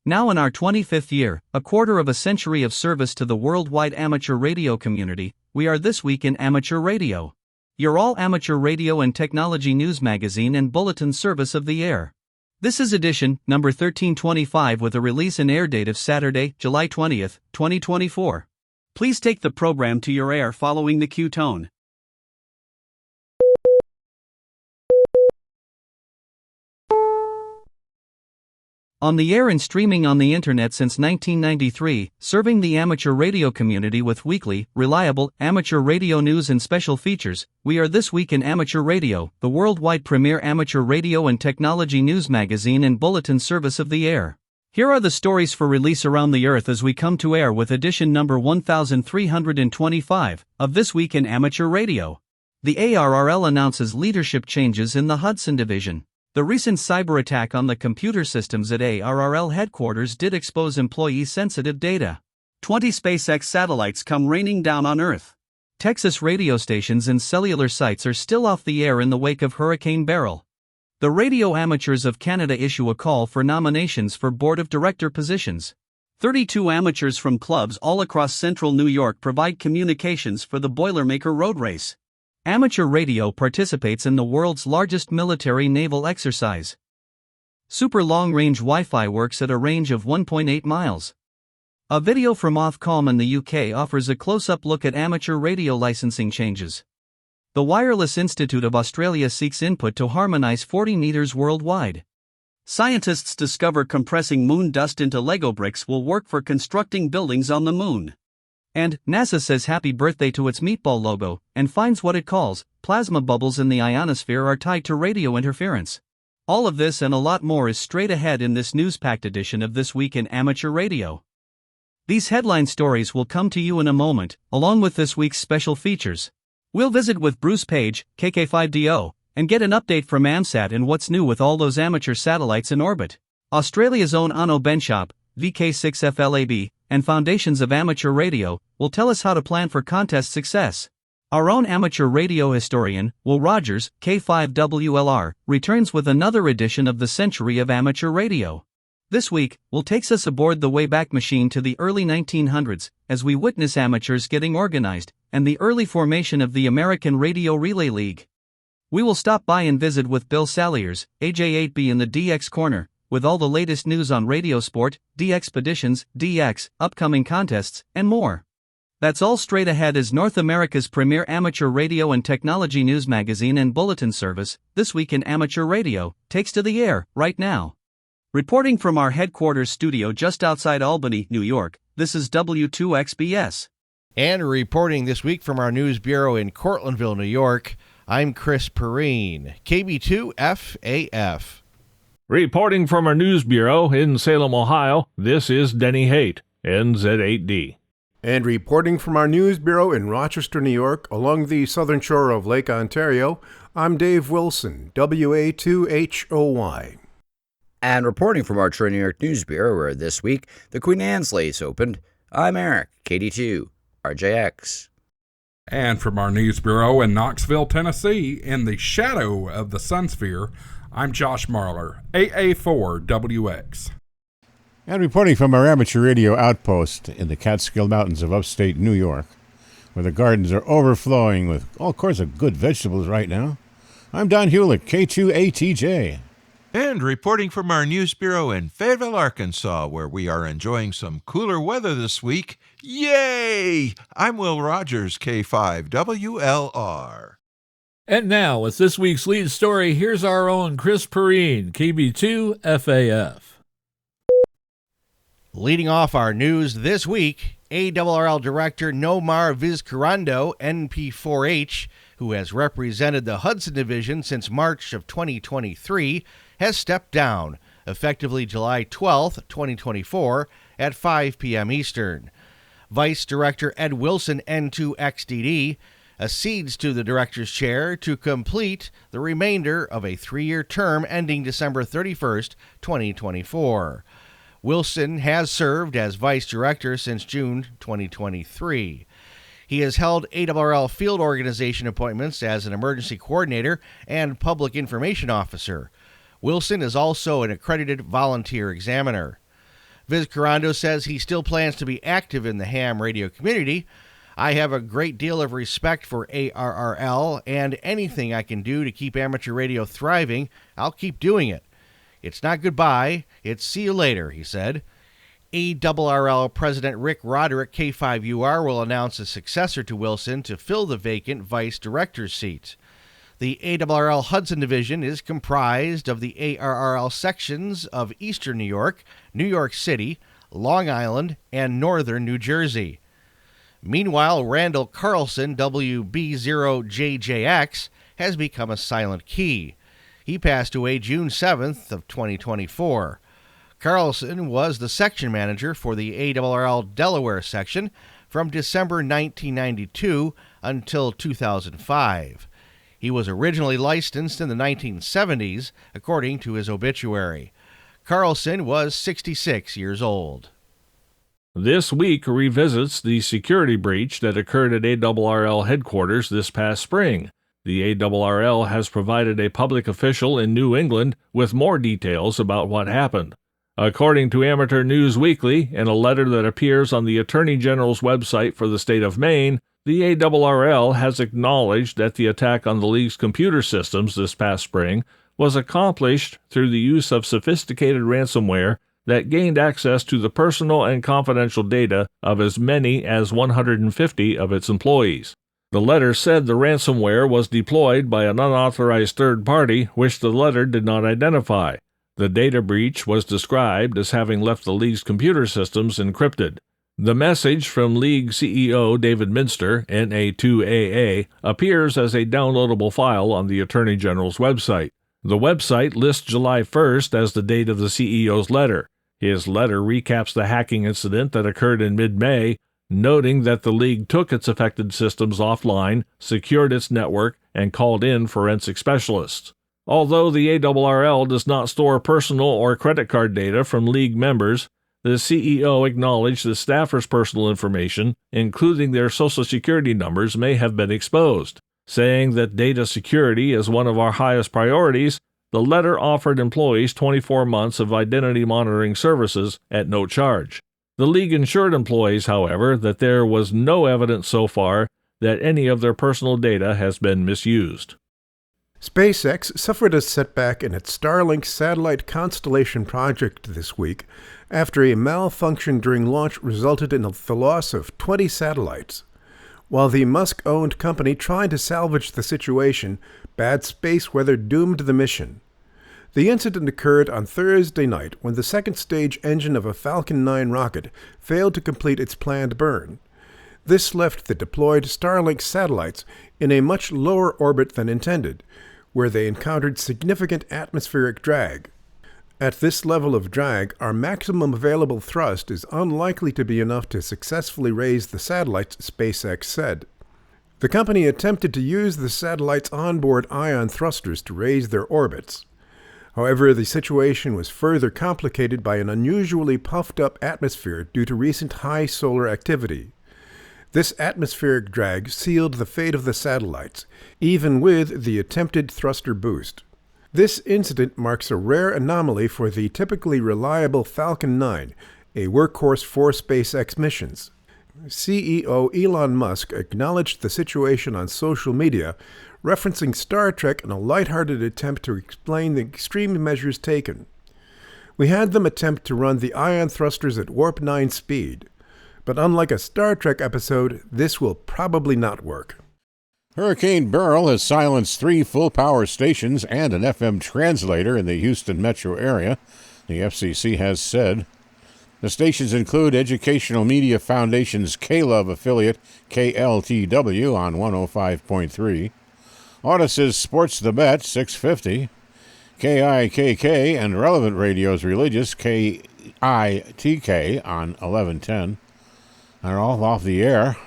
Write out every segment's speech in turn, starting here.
Now in our 25th year, a quarter of a century of service to the worldwide amateur radio community, we are This Week in Amateur Radio, your all-amateur radio and technology news magazine and bulletin service of the air. This is edition number 1325 with a release and air date of Saturday, July 20th, 2024. Please take the program to your air following the cue tone. On the air and streaming on the internet since 1993, serving the amateur radio community with weekly, reliable, amateur radio news and special features, we are This Week in Amateur Radio, the worldwide premier amateur radio and technology news magazine and bulletin service of the air. Here are the stories for release around the earth as we come to air with edition number 1325 of This Week in Amateur Radio. The ARRL announces leadership changes in the Hudson Division. The recent cyber attack on the computer systems at ARRL headquarters did expose employee-sensitive data. 20 SpaceX satellites come raining down on Earth. Texas radio stations and cellular sites are still off the air in the wake of Hurricane Beryl. The Radio Amateurs of Canada issue a call for nominations for board of director positions. 32 amateurs from clubs all across central New York provide communications for the Boilermaker Road Race. Amateur radio participates in the world's largest military naval exercise. Super long-range Wi-Fi works at a range of 1.8 miles. A video from Ofcom in the UK offers a close-up look at amateur radio licensing changes. The Wireless Institute of Australia seeks input to harmonise 40 meters worldwide. Scientists discover compressing moon dust into Lego bricks will work for constructing buildings on the moon. And NASA says happy birthday to its meatball logo, and finds what it calls plasma bubbles in the ionosphere are tied to radio interference. All of this and a lot more is straight ahead in this news-packed edition of This Week in Amateur Radio. These headline stories will come to you in a moment, along with this week's special features. We'll visit with Bruce Page, KK5DO, and get an update from AMSAT and what's new with all those amateur satellites in orbit. Australia's own Onno Benschop, VK6FLAB, and Foundations of Amateur Radio, will tell us how to plan for contest success. Our own amateur radio historian, Will Rogers, K5WLR, returns with another edition of the Century of Amateur Radio. This week, Will takes us aboard the Wayback Machine to the early 1900s, as we witness amateurs getting organized, and the early formation of the American Radio Relay League. We will stop by and visit with Bill Saliers, AJ8B in the DX Corner, with all the latest news on radio sport, DXpeditions, DX, upcoming contests, and more. That's all straight ahead as North America's premier amateur radio and technology news magazine and bulletin service, This Week in Amateur Radio, takes to the air, right now. Reporting from our headquarters studio just outside Albany, New York, this is W2XBS. And reporting this week from our news bureau in Cortlandville, New York, I'm Chris Perrine, KB2FAF. Reporting from our news bureau in Salem, Ohio, this is Denny Haight, NZ8D. And reporting from our news bureau in Rochester, New York, along the southern shore of Lake Ontario, I'm Dave Wilson, WA2HOY. And reporting from our True New York News Bureau, where this week the Queen Anne's Lace opened, I'm Eric, KD2RJX. And from our news bureau in Knoxville, Tennessee, in the shadow of the Sunsphere, I'm Josh Marler, AA4WX. And reporting from our amateur radio outpost in the Catskill Mountains of upstate New York, where the gardens are overflowing with all sorts of good vegetables right now, I'm Don Hulick, K2ATJ. And reporting from our news bureau in Fayetteville, Arkansas, where we are enjoying some cooler weather this week. Yay! I'm Will Rogers, K5WLR. And now, with this week's lead story, here's our own Chris Perrine, KB2FAF. Leading off our news this week, ARRL Director Nomar Vizcarrando, NP4H, who has represented the Hudson Division since March of 2023, has stepped down, effectively July 12, 2024, at 5 p.m. Eastern. Vice Director Ed Wilson, N2XDD, accedes to the director's chair to complete the remainder of a 3-year term ending December 31st, 2024. Wilson has served as vice director since June 2023. He has held ARRL field organization appointments as an emergency coordinator and public information officer. Wilson is also an accredited volunteer examiner. Vizcarrondo says he still plans to be active in the ham radio community. I have a great deal of respect for ARRL, and anything I can do to keep amateur radio thriving, I'll keep doing it. It's not goodbye, it's see you later, he said. ARRL President Rick Roderick, K5UR, will announce a successor to Wilson to fill the vacant vice director's seat. The ARRL Hudson Division is comprised of the ARRL sections of Eastern New York City, Long Island, and Northern New Jersey. Meanwhile, Randall Carlson, WB0JJX, has become a silent key. He passed away June 7th of 2024. Carlson was the section manager for the ARRL Delaware section from December 1992 until 2005. He was originally licensed in the 1970s, according to his obituary. Carlson was 66 years old. This week revisits the security breach that occurred at ARRL headquarters this past spring. The ARRL has provided a public official in New England with more details about what happened. According to Amateur News Weekly, in a letter that appears on the Attorney General's website for the state of Maine, the ARRL has acknowledged that the attack on the league's computer systems this past spring was accomplished through the use of sophisticated ransomware that gained access to the personal and confidential data of as many as 150 of its employees. The letter said the ransomware was deployed by an unauthorized third party, which the letter did not identify. The data breach was described as having left the league's computer systems encrypted. The message from League CEO David Minster, NA2AA, appears as a downloadable file on the Attorney General's website. The website lists July 1st as the date of the CEO's letter. His letter recaps the hacking incident that occurred in mid-May, noting that the league took its affected systems offline, secured its network, and called in forensic specialists. Although the ARRL does not store personal or credit card data from league members, the CEO acknowledged that staffers' personal information, including their Social Security numbers, may have been exposed. Saying that data security is one of our highest priorities, the letter offered employees 24 months of identity monitoring services at no charge. The league assured employees, however, that there was no evidence so far that any of their personal data has been misused. SpaceX suffered a setback in its Starlink satellite constellation project this week after a malfunction during launch resulted in the loss of 20 satellites. While the Musk-owned company tried to salvage the situation, bad space weather doomed the mission. The incident occurred on Thursday night when the second-stage engine of a Falcon 9 rocket failed to complete its planned burn. This left the deployed Starlink satellites in a much lower orbit than intended, where they encountered significant atmospheric drag. At this level of drag, our maximum available thrust is unlikely to be enough to successfully raise the satellites, SpaceX said. The company attempted to use the satellites' onboard ion thrusters to raise their orbits. However, the situation was further complicated by an unusually puffed-up atmosphere due to recent high solar activity. This atmospheric drag sealed the fate of the satellites, even with the attempted thruster boost. This incident marks a rare anomaly for the typically reliable Falcon 9, a workhorse for SpaceX missions. CEO Elon Musk acknowledged the situation on social media, referencing Star Trek in a lighthearted attempt to explain the extreme measures taken. We had them attempt to run the ion thrusters at warp 9 speed. But unlike a Star Trek episode, this will probably not work. Hurricane Beryl has silenced 3 full-power stations and an FM translator in the Houston metro area, the FCC has said. The stations include Educational Media Foundation's K-Love affiliate KLTW on 105.3, Otis's Sports the Bet 650, KIKK and Relevant Radio's Religious KITK on 1110. Are all off the air.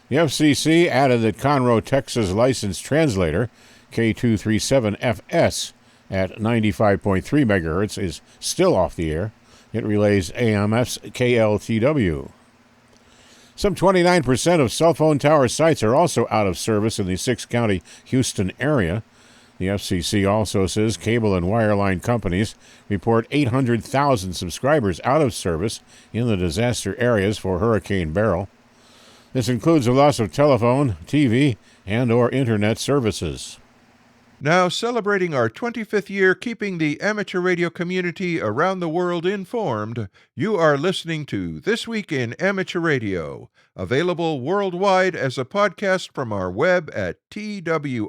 The FCC added that Conroe, Texas licensed translator K237FS at 95.3 MHz is still off the air. It relays AMS KLTW. Some 29% of cell phone tower sites are also out of service in the 6-county Houston area. The FCC also says cable and wireline companies report 800,000 subscribers out of service in the disaster areas for Hurricane Beryl. This includes the loss of telephone, TV, and/or internet services. Now celebrating our 25th year keeping the amateur radio community around the world informed, you are listening to This Week in Amateur Radio, available worldwide as a podcast from our web at twiar.net.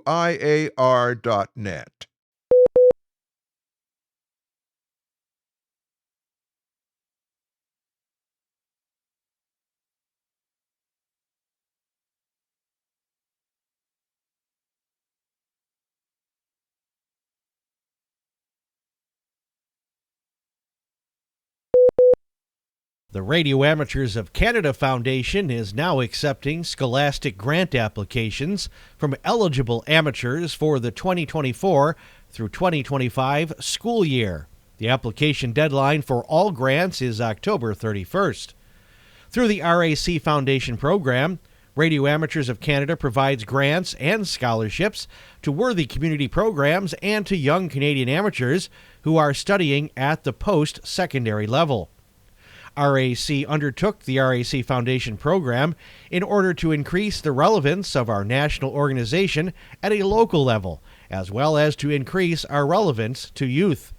The Radio Amateurs of Canada Foundation is now accepting scholastic grant applications from eligible amateurs for the 2024 through 2025 school year. The application deadline for all grants is October 31st. Through the RAC Foundation program, Radio Amateurs of Canada provides grants and scholarships to worthy community programs and to young Canadian amateurs who are studying at the post-secondary level. RAC undertook the RAC Foundation program in order to increase the relevance of our national organization at a local level, as well as to increase our relevance to youth.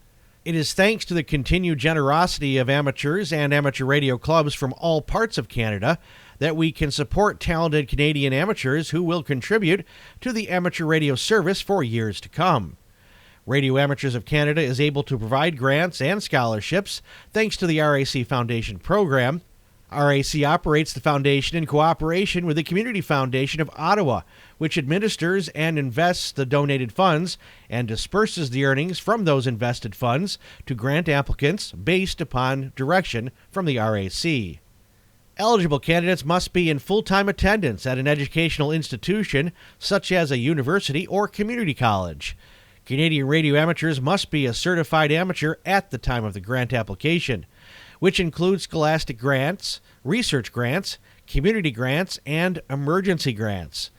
It is thanks to the continued generosity of amateurs and amateur radio clubs from all parts of Canada that we can support talented Canadian amateurs who will contribute to the amateur radio service for years to come. Radio Amateurs of Canada is able to provide grants and scholarships thanks to the RAC Foundation program. RAC operates the foundation in cooperation with the Community Foundation of Ottawa, which administers and invests the donated funds and disperses the earnings from those invested funds to grant applicants based upon direction from the RAC. Eligible candidates must be in full-time attendance at an educational institution such as a university or community college. Canadian radio amateurs must be a certified amateur at the time of the grant application, which includes scholastic grants, research grants, community grants, and emergency grants.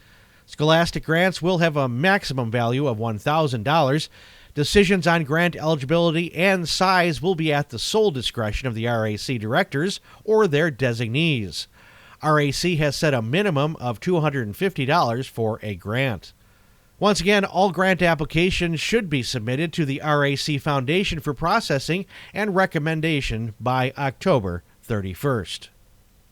Scholastic grants will have a maximum value of $1,000. Decisions on grant eligibility and size will be at the sole discretion of the RAC directors or their designees. RAC has set a minimum of $250 for a grant. Once again, all grant applications should be submitted to the RAC Foundation for processing and recommendation by October 31st.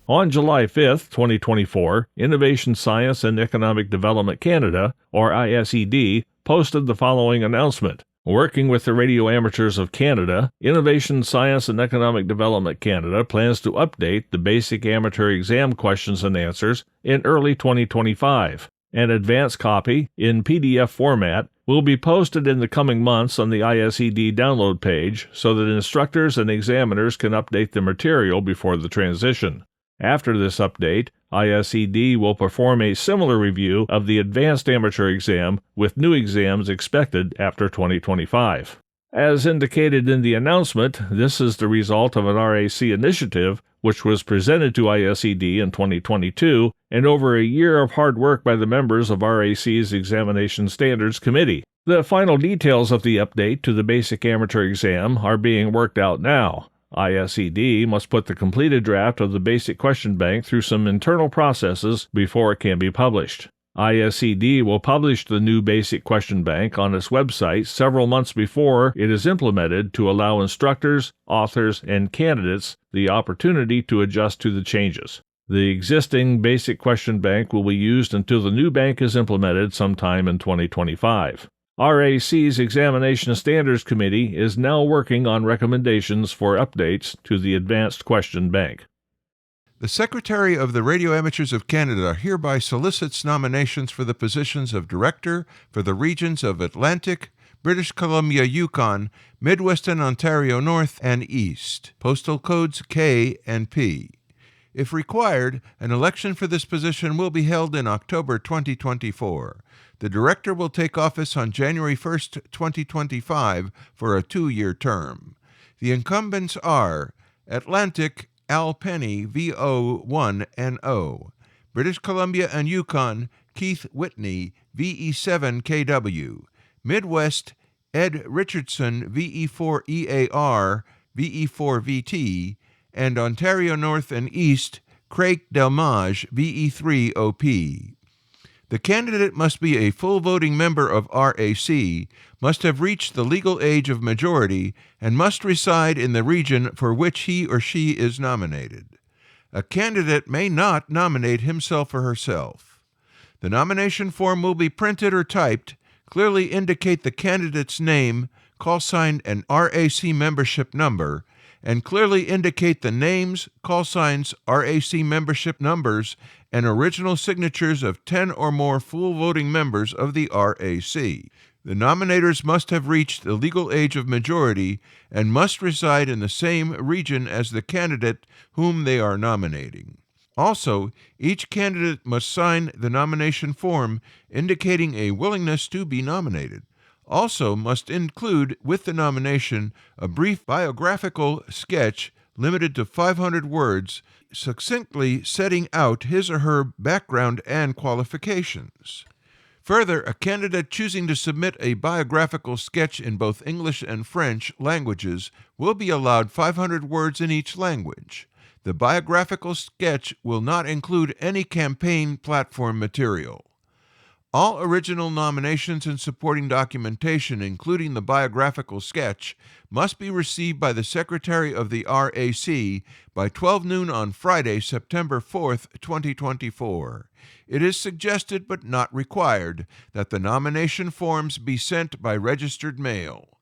On July 5th, 2024, Innovation Science and Economic Development Canada, or ISED, posted the following announcement. Working with the Radio Amateurs of Canada, Innovation Science and Economic Development Canada plans to update the basic amateur exam questions and answers in early 2025. An advanced copy, in PDF format, will be posted in the coming months on the ISED download page so that instructors and examiners can update the material before the transition. After this update, ISED will perform a similar review of the advanced amateur exam with new exams expected after 2025. As indicated in the announcement, this is the result of an RAC initiative which was presented to ISED in 2022 and over a year of hard work by the members of RAC's Examination Standards Committee. The final details of the update to the basic amateur exam are being worked out now. ISED must put the completed draft of the basic question bank through some internal processes before it can be published. ISED will publish the new basic question bank on its website several months before it is implemented to allow instructors, authors, and candidates the opportunity to adjust to the changes. The existing basic question bank will be used until the new bank is implemented sometime in 2025. RAC's Examination Standards Committee is now working on recommendations for updates to the Advanced Question Bank. The Secretary of the Radio Amateurs of Canada hereby solicits nominations for the positions of Director for the regions of Atlantic, British Columbia, Yukon, Midwest and Ontario North and East, postal codes K and P. If required, an election for this position will be held in October 2024. The Director will take office on January 1, 2025 for a 2-year term. The incumbents are Atlantic, Al Penny, VO1NO. British Columbia and Yukon, Keith Whitney, VE7KW. Midwest Ed Richardson, VE4EAR, VE4VT, and Ontario North and East Craig Delmage, VE3OP. The candidate must be a full voting member of RAC, must have reached the legal age of majority, and must reside in the region for which he or she is nominated. A candidate may not nominate himself or herself. The nomination form will be printed or typed, clearly indicate the candidate's name, call sign, and RAC membership number, and clearly indicate the names, call signs, RAC membership numbers, and original signatures of 10 or more full voting members of the RAC. The nominators must have reached the legal age of majority and must reside in the same region as the candidate whom they are nominating. Also, each candidate must sign the nomination form indicating a willingness to be nominated. Also must include with the nomination a brief biographical sketch limited to 500 words, succinctly setting out his or her background and qualifications. Further, a candidate choosing to submit a biographical sketch in both English and French languages will be allowed 500 words in each language. The biographical sketch will not include any campaign platform material. All original nominations and supporting documentation, including the biographical sketch, must be received by the Secretary of the RAC by 12 noon on Friday, September 4th, 2024. It is suggested but not required that the nomination forms be sent by registered mail.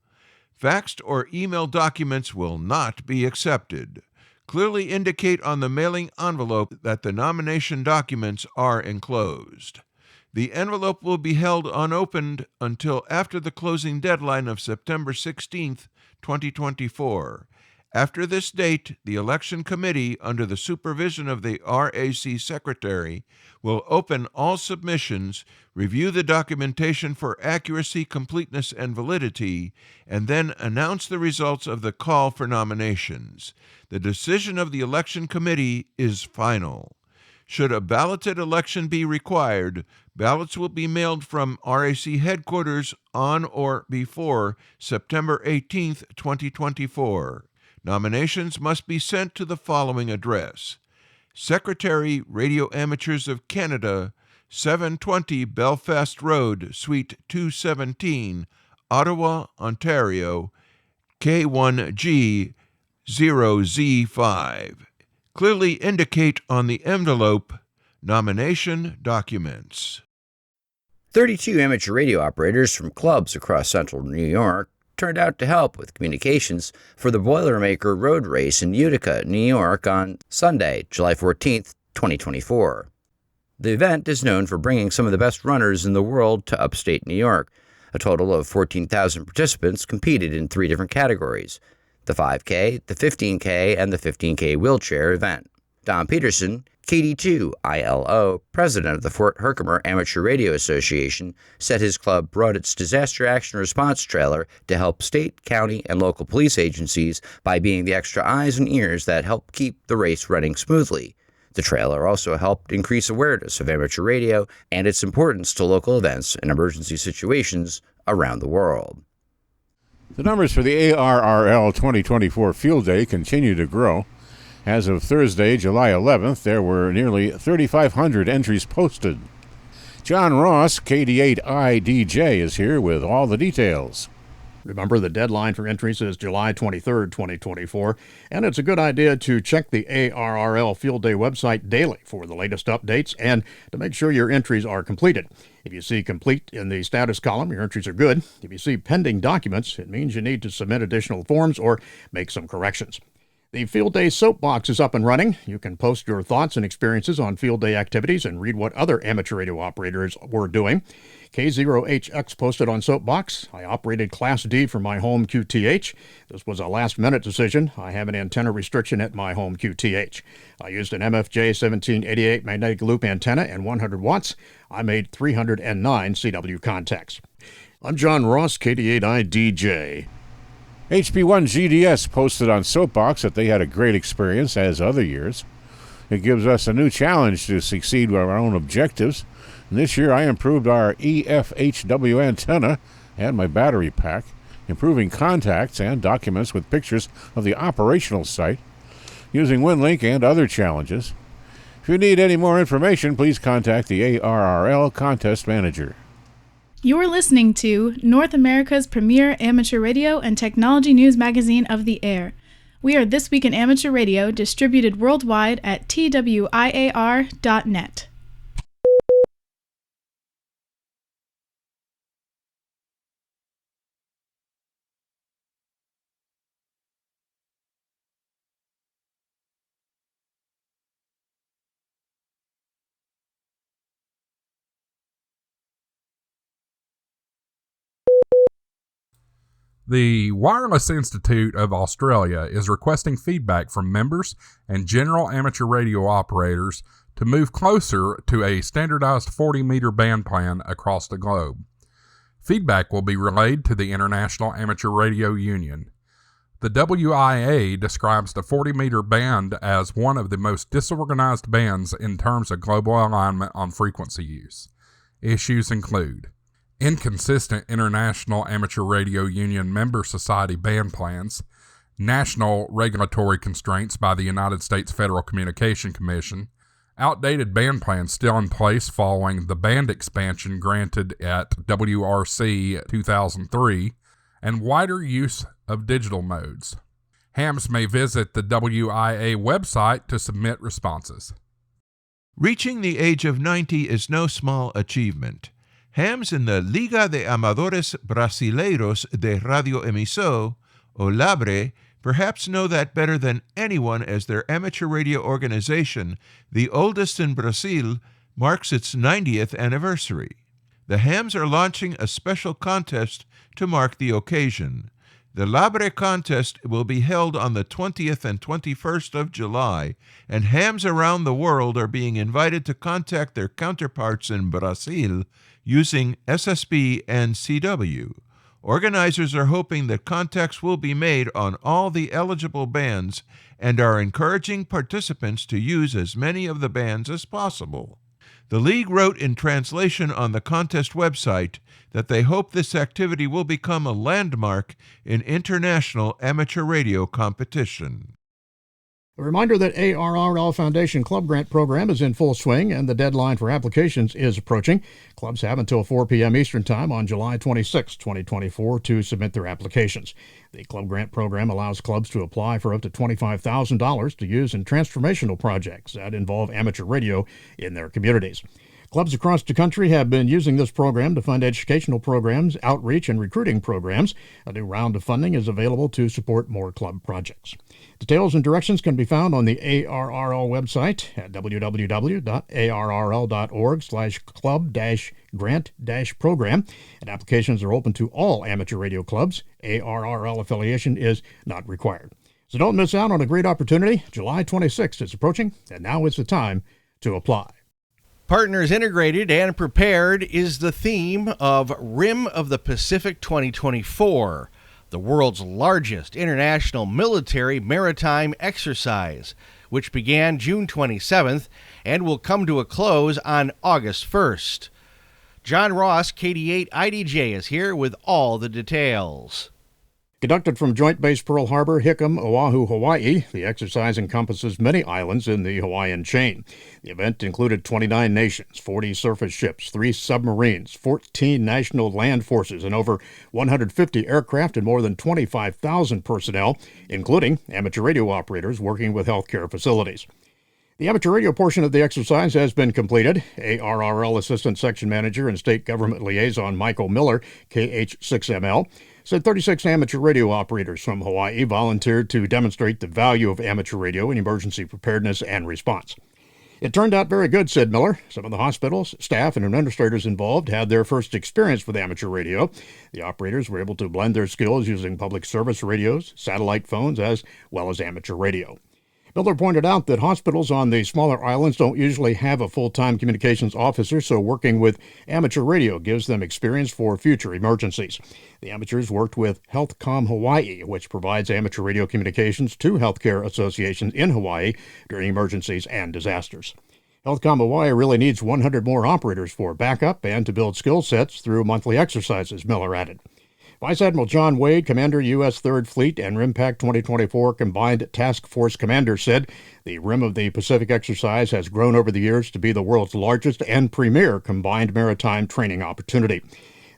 Faxed or email documents will not be accepted. Clearly indicate on the mailing envelope that the nomination documents are enclosed. The envelope will be held unopened until after the closing deadline of September 16, 2024. After this date, the Election Committee, under the supervision of the RAC Secretary, will open all submissions, review the documentation for accuracy, completeness, and validity, and then announce the results of the call for nominations. The decision of the Election Committee is final. Should a balloted election be required, ballots will be mailed from RAC headquarters on or before September 18, 2024. Nominations must be sent to the following address: Secretary, Radio Amateurs of Canada, 720 Belfast Road, Suite 217, Ottawa, Ontario, K1G 0Z5. Clearly indicate on the envelope nomination documents. 32 amateur radio operators from clubs across central New York turned out to help with communications for the Boilermaker Road Race in Utica, New York on Sunday, July 14th, 2024. The event is known for bringing some of the best runners in the world to upstate New York. A total of 14,000 participants competed in 3 different categories: the 5K, the 15K, and the 15K wheelchair event. Don Peterson, KD2 ILO, president of the Fort Herkimer Amateur Radio Association, said his club brought its disaster action response trailer to help state, county, and local police agencies by being the extra eyes and ears that help keep the race running smoothly. The trailer also helped increase awareness of amateur radio and its importance to local events and emergency situations around the world. The numbers for the ARRL 2024 Field Day continue to grow. As of Thursday, July 11th, there were nearly 3,500 entries posted. John Ross, KD8I-DJ, is here with all the details. Remember, the deadline for entries is July 23rd, 2024, and it's a good idea to check the ARRL Field Day website daily for the latest updates and to make sure your entries are completed. If you see complete in the status column, your entries are good. If you see pending documents, it means you need to submit additional forms or make some corrections. The Field Day Soapbox is up and running. You can post your thoughts and experiences on Field Day activities and read what other amateur radio operators were doing. K0HX posted on Soapbox: I operated Class D for my home QTH. This was a last-minute decision. I have an antenna restriction at my home QTH. I used an MFJ 1788 magnetic loop antenna and 100 watts. I made 309 CW contacts. I'm John Ross, KD8I-DJ. HB1GDS posted on Soapbox that they had a great experience, as other years. It gives us a new challenge to succeed with our own objectives. And this year I improved our EFHW antenna and my battery pack, improving contacts and documents with pictures of the operational site, using WinLink and other challenges. If you need any more information, please contact the ARRL Contest Manager. You're listening to North America's premier amateur radio and technology news magazine of the air. We are This Week in Amateur Radio, distributed worldwide at twiar.net. The Wireless Institute of Australia is requesting feedback from members and general amateur radio operators to move closer to a standardized 40-meter band plan across the globe. Feedback will be relayed to the International Amateur Radio Union. The WIA describes the 40-meter band as one of the most disorganized bands in terms of global alignment on frequency use. Issues include inconsistent International Amateur Radio Union member society band plans, national regulatory constraints by the United States Federal Communication Commission, outdated band plans still in place following the band expansion granted at WRC 2003, and wider use of digital modes. Hams may visit the WIA website to submit responses. Reaching the age of 90 is no small achievement. Hams in the Liga de Amadores Brasileiros de Radioemissão, or LABRE, perhaps know that better than anyone, as their amateur radio organization, the oldest in Brazil, marks its 90th anniversary. The Hams are launching a special contest to mark the occasion. The LABRE contest will be held on the 20th and 21st of July, and hams around the world are being invited to contact their counterparts in Brazil using SSB and CW. Organizers are hoping that contacts will be made on all the eligible bands and are encouraging participants to use as many of the bands as possible. The League wrote in translation on the contest website that they hope this activity will become a landmark in international amateur radio competition. A reminder that ARRL Foundation Club Grant Program is in full swing and the deadline for applications is approaching. Clubs have until 4 p.m. Eastern Time on July 26, 2024 to submit their applications. The Club Grant Program allows clubs to apply for up to $25,000 to use in transformational projects that involve amateur radio in their communities. Clubs across the country have been using this program to fund educational programs, outreach, and recruiting programs. A new round of funding is available to support more club projects. Details and directions can be found on the ARRL website at www.arrl.org/club-grant-program, and applications are open to all amateur radio clubs. ARRL affiliation is not required. So don't miss out on a great opportunity. July 26th is approaching, and now is the time to apply. Partners Integrated and Prepared is the theme of Rim of the Pacific 2024, the world's largest international military maritime exercise, which began June 27th and will come to a close on August 1st. John Ross, KD8 IDJ, is here with all the details. Conducted from Joint Base Pearl Harbor, Hickam, Oahu, Hawaii, the exercise encompasses many islands in the Hawaiian chain. The event included 29 nations, 40 surface ships, 3 submarines, 14 national land forces, and over 150 aircraft and more than 25,000 personnel, including amateur radio operators working with healthcare facilities. The amateur radio portion of the exercise has been completed. ARRL Assistant Section Manager and State Government Liaison Michael Miller, KH6ML, said 36 amateur radio operators from Hawaii volunteered to demonstrate the value of amateur radio in emergency preparedness and response. It turned out very good, said Miller. Some of the hospitals, staff, and administrators involved had their first experience with amateur radio. The operators were able to blend their skills using public service radios, satellite phones, as well as amateur radio. Miller pointed out that hospitals on the smaller islands don't usually have a full-time communications officer, so working with amateur radio gives them experience for future emergencies. The amateurs worked with HealthCom Hawaii, which provides amateur radio communications to healthcare associations in Hawaii during emergencies and disasters. HealthCom Hawaii really needs 100 more operators for backup and to build skill sets through monthly exercises, Miller added. Vice Admiral John Wade, Commander U.S. 3rd Fleet and RIMPAC 2024 Combined Task Force Commander, said the Rim of the Pacific exercise has grown over the years to be the world's largest and premier combined maritime training opportunity.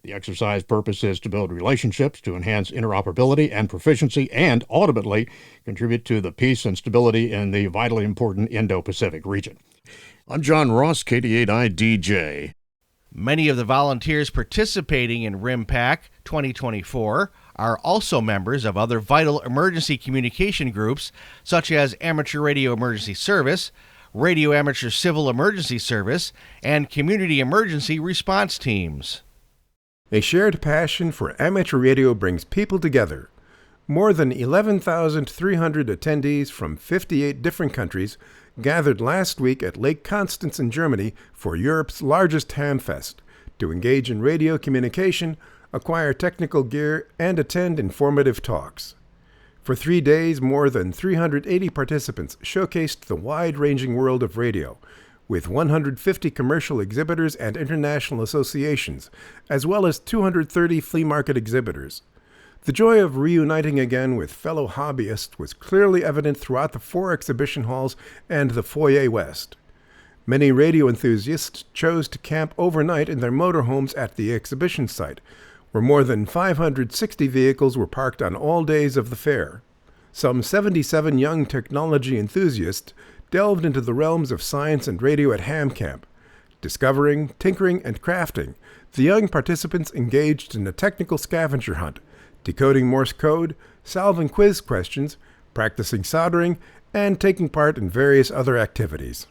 The exercise purpose is to build relationships, to enhance interoperability and proficiency, and ultimately contribute to the peace and stability in the vitally important Indo-Pacific region. I'm John Ross, KD8IDJ. Many of the volunteers participating in RIMPAC 2024 are also members of other vital emergency communication groups, such as Amateur Radio Emergency Service, Radio Amateur Civil Emergency Service, and Community Emergency Response Teams. A shared passion for amateur radio brings people together. More than 11,300 attendees from 58 different countries gathered last week at Lake Constance in Germany for Europe's largest hamfest to engage in radio communication, acquire technical gear, and attend informative talks. For 3 days, more than 380 participants showcased the wide-ranging world of radio, with 150 commercial exhibitors and international associations, as well as 230 flea market exhibitors. The joy of reuniting again with fellow hobbyists was clearly evident throughout the 4 exhibition halls and the Foyer West. Many radio enthusiasts chose to camp overnight in their motorhomes at the exhibition site, where more than 560 vehicles were parked on all days of the fair. Some 77 young technology enthusiasts delved into the realms of science and radio at Ham Camp. Discovering, tinkering, and crafting, the young participants engaged in a technical scavenger hunt, decoding Morse code, solving quiz questions, practicing soldering, and taking part in various other activities.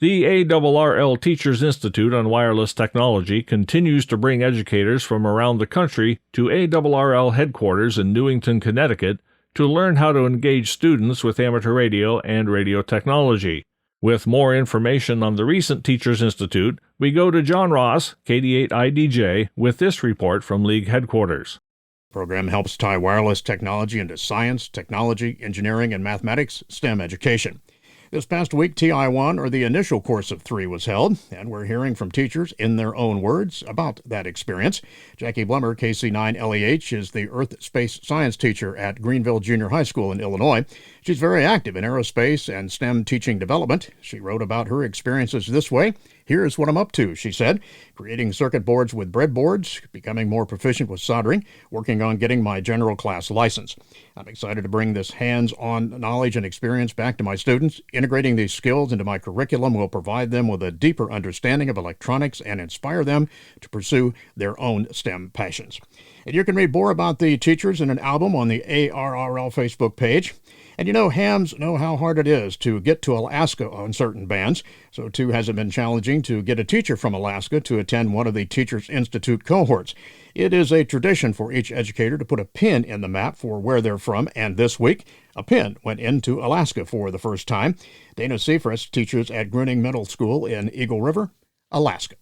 The ARRL Teachers Institute on Wireless Technology continues to bring educators from around the country to ARRL headquarters in Newington, Connecticut, to learn how to engage students with amateur radio and radio technology. With more information on the recent Teachers Institute, we go to John Ross, KD8IDJ, with this report from League headquarters. The program helps tie wireless technology into science, technology, engineering, and mathematics STEM education. This past week, TI1, or the initial course of 3, was held, and we're hearing from teachers in their own words about that experience. Jackie Blummer, KC9LEH, is the Earth Space Science teacher at Greenville Junior High School in Illinois. She's very active in aerospace and STEM teaching development. She wrote about her experiences this way. Here's what I'm up to, she said. Creating circuit boards with breadboards, becoming more proficient with soldering, working on getting my general class license. I'm excited to bring this hands-on knowledge and experience back to my students. Integrating these skills into my curriculum will provide them with a deeper understanding of electronics and inspire them to pursue their own STEM passions. And you can read more about the teachers in an album on the ARRL Facebook page. And you know, hams know how hard it is to get to Alaska on certain bands. So too has it been challenging to get a teacher from Alaska to attend one of the Teachers Institute cohorts. It is a tradition for each educator to put a pin in the map for where they're from, and this week, a pin went into Alaska for the first time. Dana Seifrist teaches at Gruning Middle School in Eagle River, Alaska.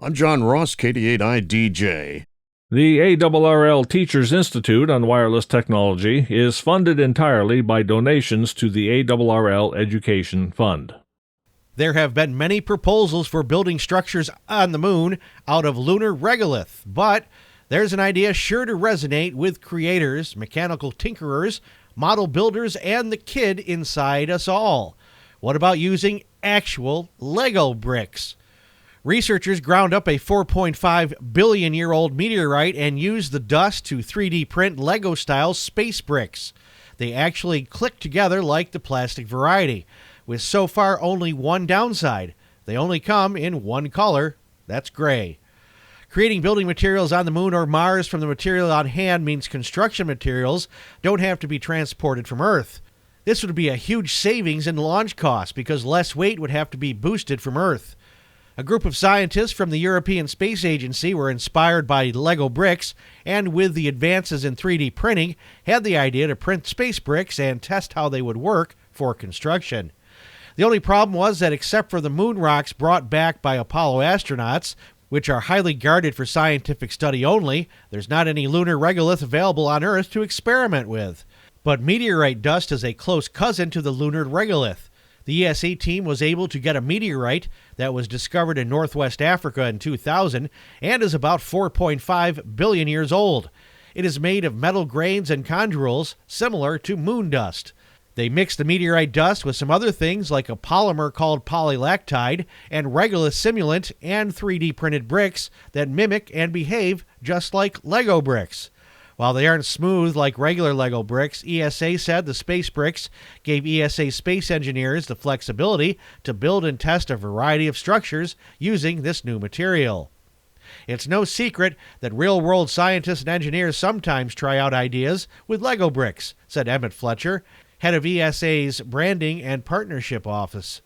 I'm John Ross, KD8IDJ. The ARRL Teachers Institute on Wireless Technology is funded entirely by donations to the ARRL Education Fund. There have been many proposals for building structures on the moon out of lunar regolith, but there's an idea sure to resonate with creators, mechanical tinkerers, model builders, and the kid inside us all. What about using actual Lego bricks? Researchers ground up a 4.5 billion-year-old meteorite and used the dust to 3D print Lego-style space bricks. They actually click together like the plastic variety, with so far only one downside. They only come in one color. That's gray. Creating building materials on the moon or Mars from the material on hand means construction materials don't have to be transported from Earth. This would be a huge savings in launch costs because less weight would have to be boosted from Earth. A group of scientists from the European Space Agency were inspired by Lego bricks and, with the advances in 3D printing, had the idea to print space bricks and test how they would work for construction. The only problem was that except for the moon rocks brought back by Apollo astronauts, which are highly guarded for scientific study only, there's not any lunar regolith available on Earth to experiment with. But meteorite dust is a close cousin to the lunar regolith. The ESA team was able to get a meteorite that was discovered in northwest Africa in 2000 and is about 4.5 billion years old. It is made of metal grains and chondrules similar to moon dust. They mixed the meteorite dust with some other things like a polymer called polylactide and regular simulant and 3D printed bricks that mimic and behave just like Lego bricks. While they aren't smooth like regular Lego bricks, ESA said the space bricks gave ESA space engineers the flexibility to build and test a variety of structures using this new material. It's no secret that real-world scientists and engineers sometimes try out ideas with Lego bricks, said Emmett Fletcher, head of ESA's Branding and Partnership Office.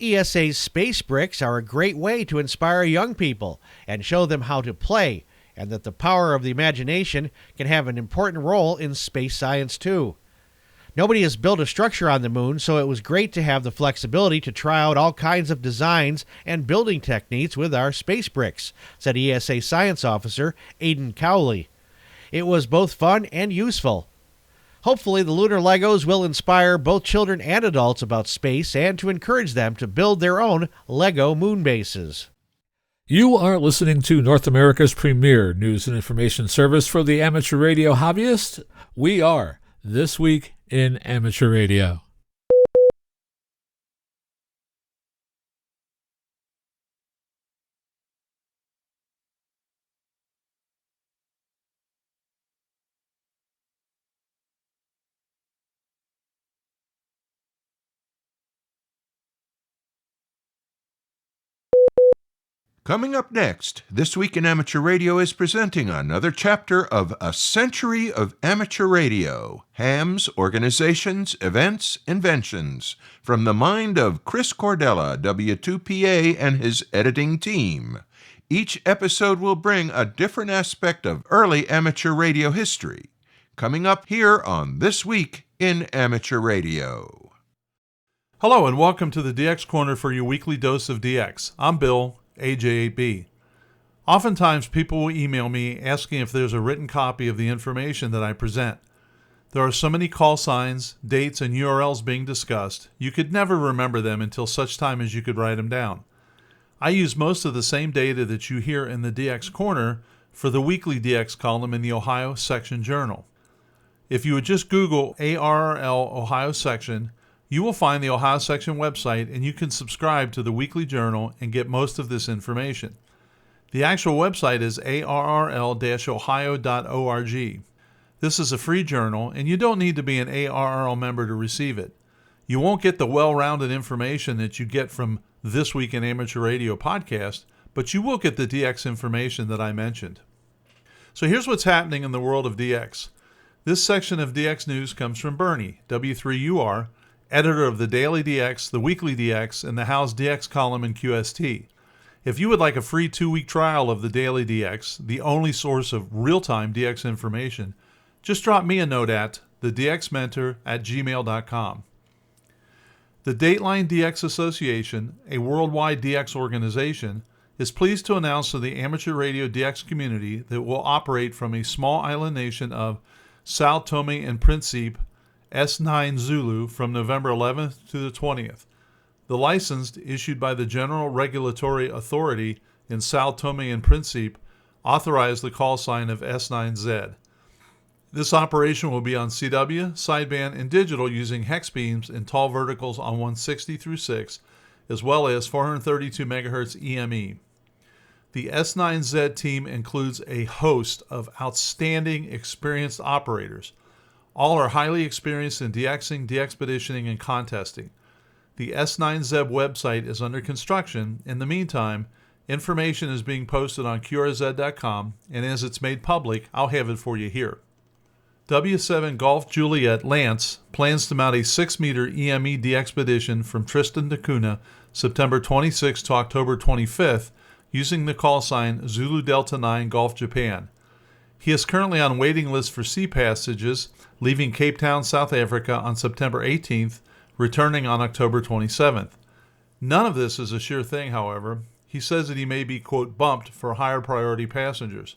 ESA's space bricks are a great way to inspire young people and show them how to play, and that the power of the imagination can have an important role in space science too. Nobody has built a structure on the moon, so it was great to have the flexibility to try out all kinds of designs and building techniques with our space bricks, said ESA Science Officer Aidan Cowley. It was both fun and useful. Hopefully the lunar Legos will inspire both children and adults about space and to encourage them to build their own Lego moon bases. You are listening to North America's premier news and information service for the amateur radio hobbyist. We are This Week in Amateur Radio. Coming up next, This Week in Amateur Radio is presenting another chapter of A Century of Amateur Radio, hams, organizations, events, inventions, from the mind of Chris Cordella, W2PA, and his editing team. Each episode will bring a different aspect of early amateur radio history. Coming up here on This Week in Amateur Radio. Hello and welcome to the DX Corner for your weekly dose of DX. I'm Bill, AJ8B. Oftentimes people will email me asking if there's a written copy of the information that I present. There are so many call signs, dates, and URLs being discussed, you could never remember them until such time as you could write them down. I use most of the same data that you hear in the DX Corner for the weekly DX column in the Ohio Section Journal. If you would just Google ARRL Ohio Section, you will find the Ohio Section website and you can subscribe to the weekly journal and get most of this information. The actual website is arrl-ohio.org. This is a free journal and you don't need to be an ARRL member to receive it. You won't get the well-rounded information that you get from This Week in Amateur Radio podcast, but you will get the DX information that I mentioned. So here's what's happening in the world of DX. This section of DX News comes from Bernie, W3UR, editor of the Daily DX, the Weekly DX, and the How's DX column in QST. If you would like a free 2-week trial of the Daily DX, the only source of real-time DX information, just drop me a note at thedxmentor@gmail.com. The Dateline DX Association, a worldwide DX organization, is pleased to announce to the amateur radio DX community that it will operate from a small island nation of Sao Tome and Principe, S9 Zulu, from November 11th to the 20th. The license, issued by the General Regulatory Authority in Sao Tome and Principe, authorized the call sign of S9Z. This operation will be on CW, sideband, and digital using hex beams and tall verticals on 160 through 6, as well as 432 MHz EME. The S9Z team includes a host of outstanding, experienced operators. All are highly experienced in DXing, de-expeditioning, and contesting. The S9Z website is under construction. In the meantime, information is being posted on QRZ.com, and as it's made public, I'll have it for you here. W7 Golf Juliet Lance plans to mount a 6-meter EME de-expedition from Tristan da Cunha, September 26 to October 25th, using the call sign Zulu Delta 9 Golf Japan. He is currently on waiting list for sea passages, leaving Cape Town, South Africa on September 18th, returning on October 27th. None of this is a sure thing, however. He says that he may be, quote, bumped for higher priority passengers.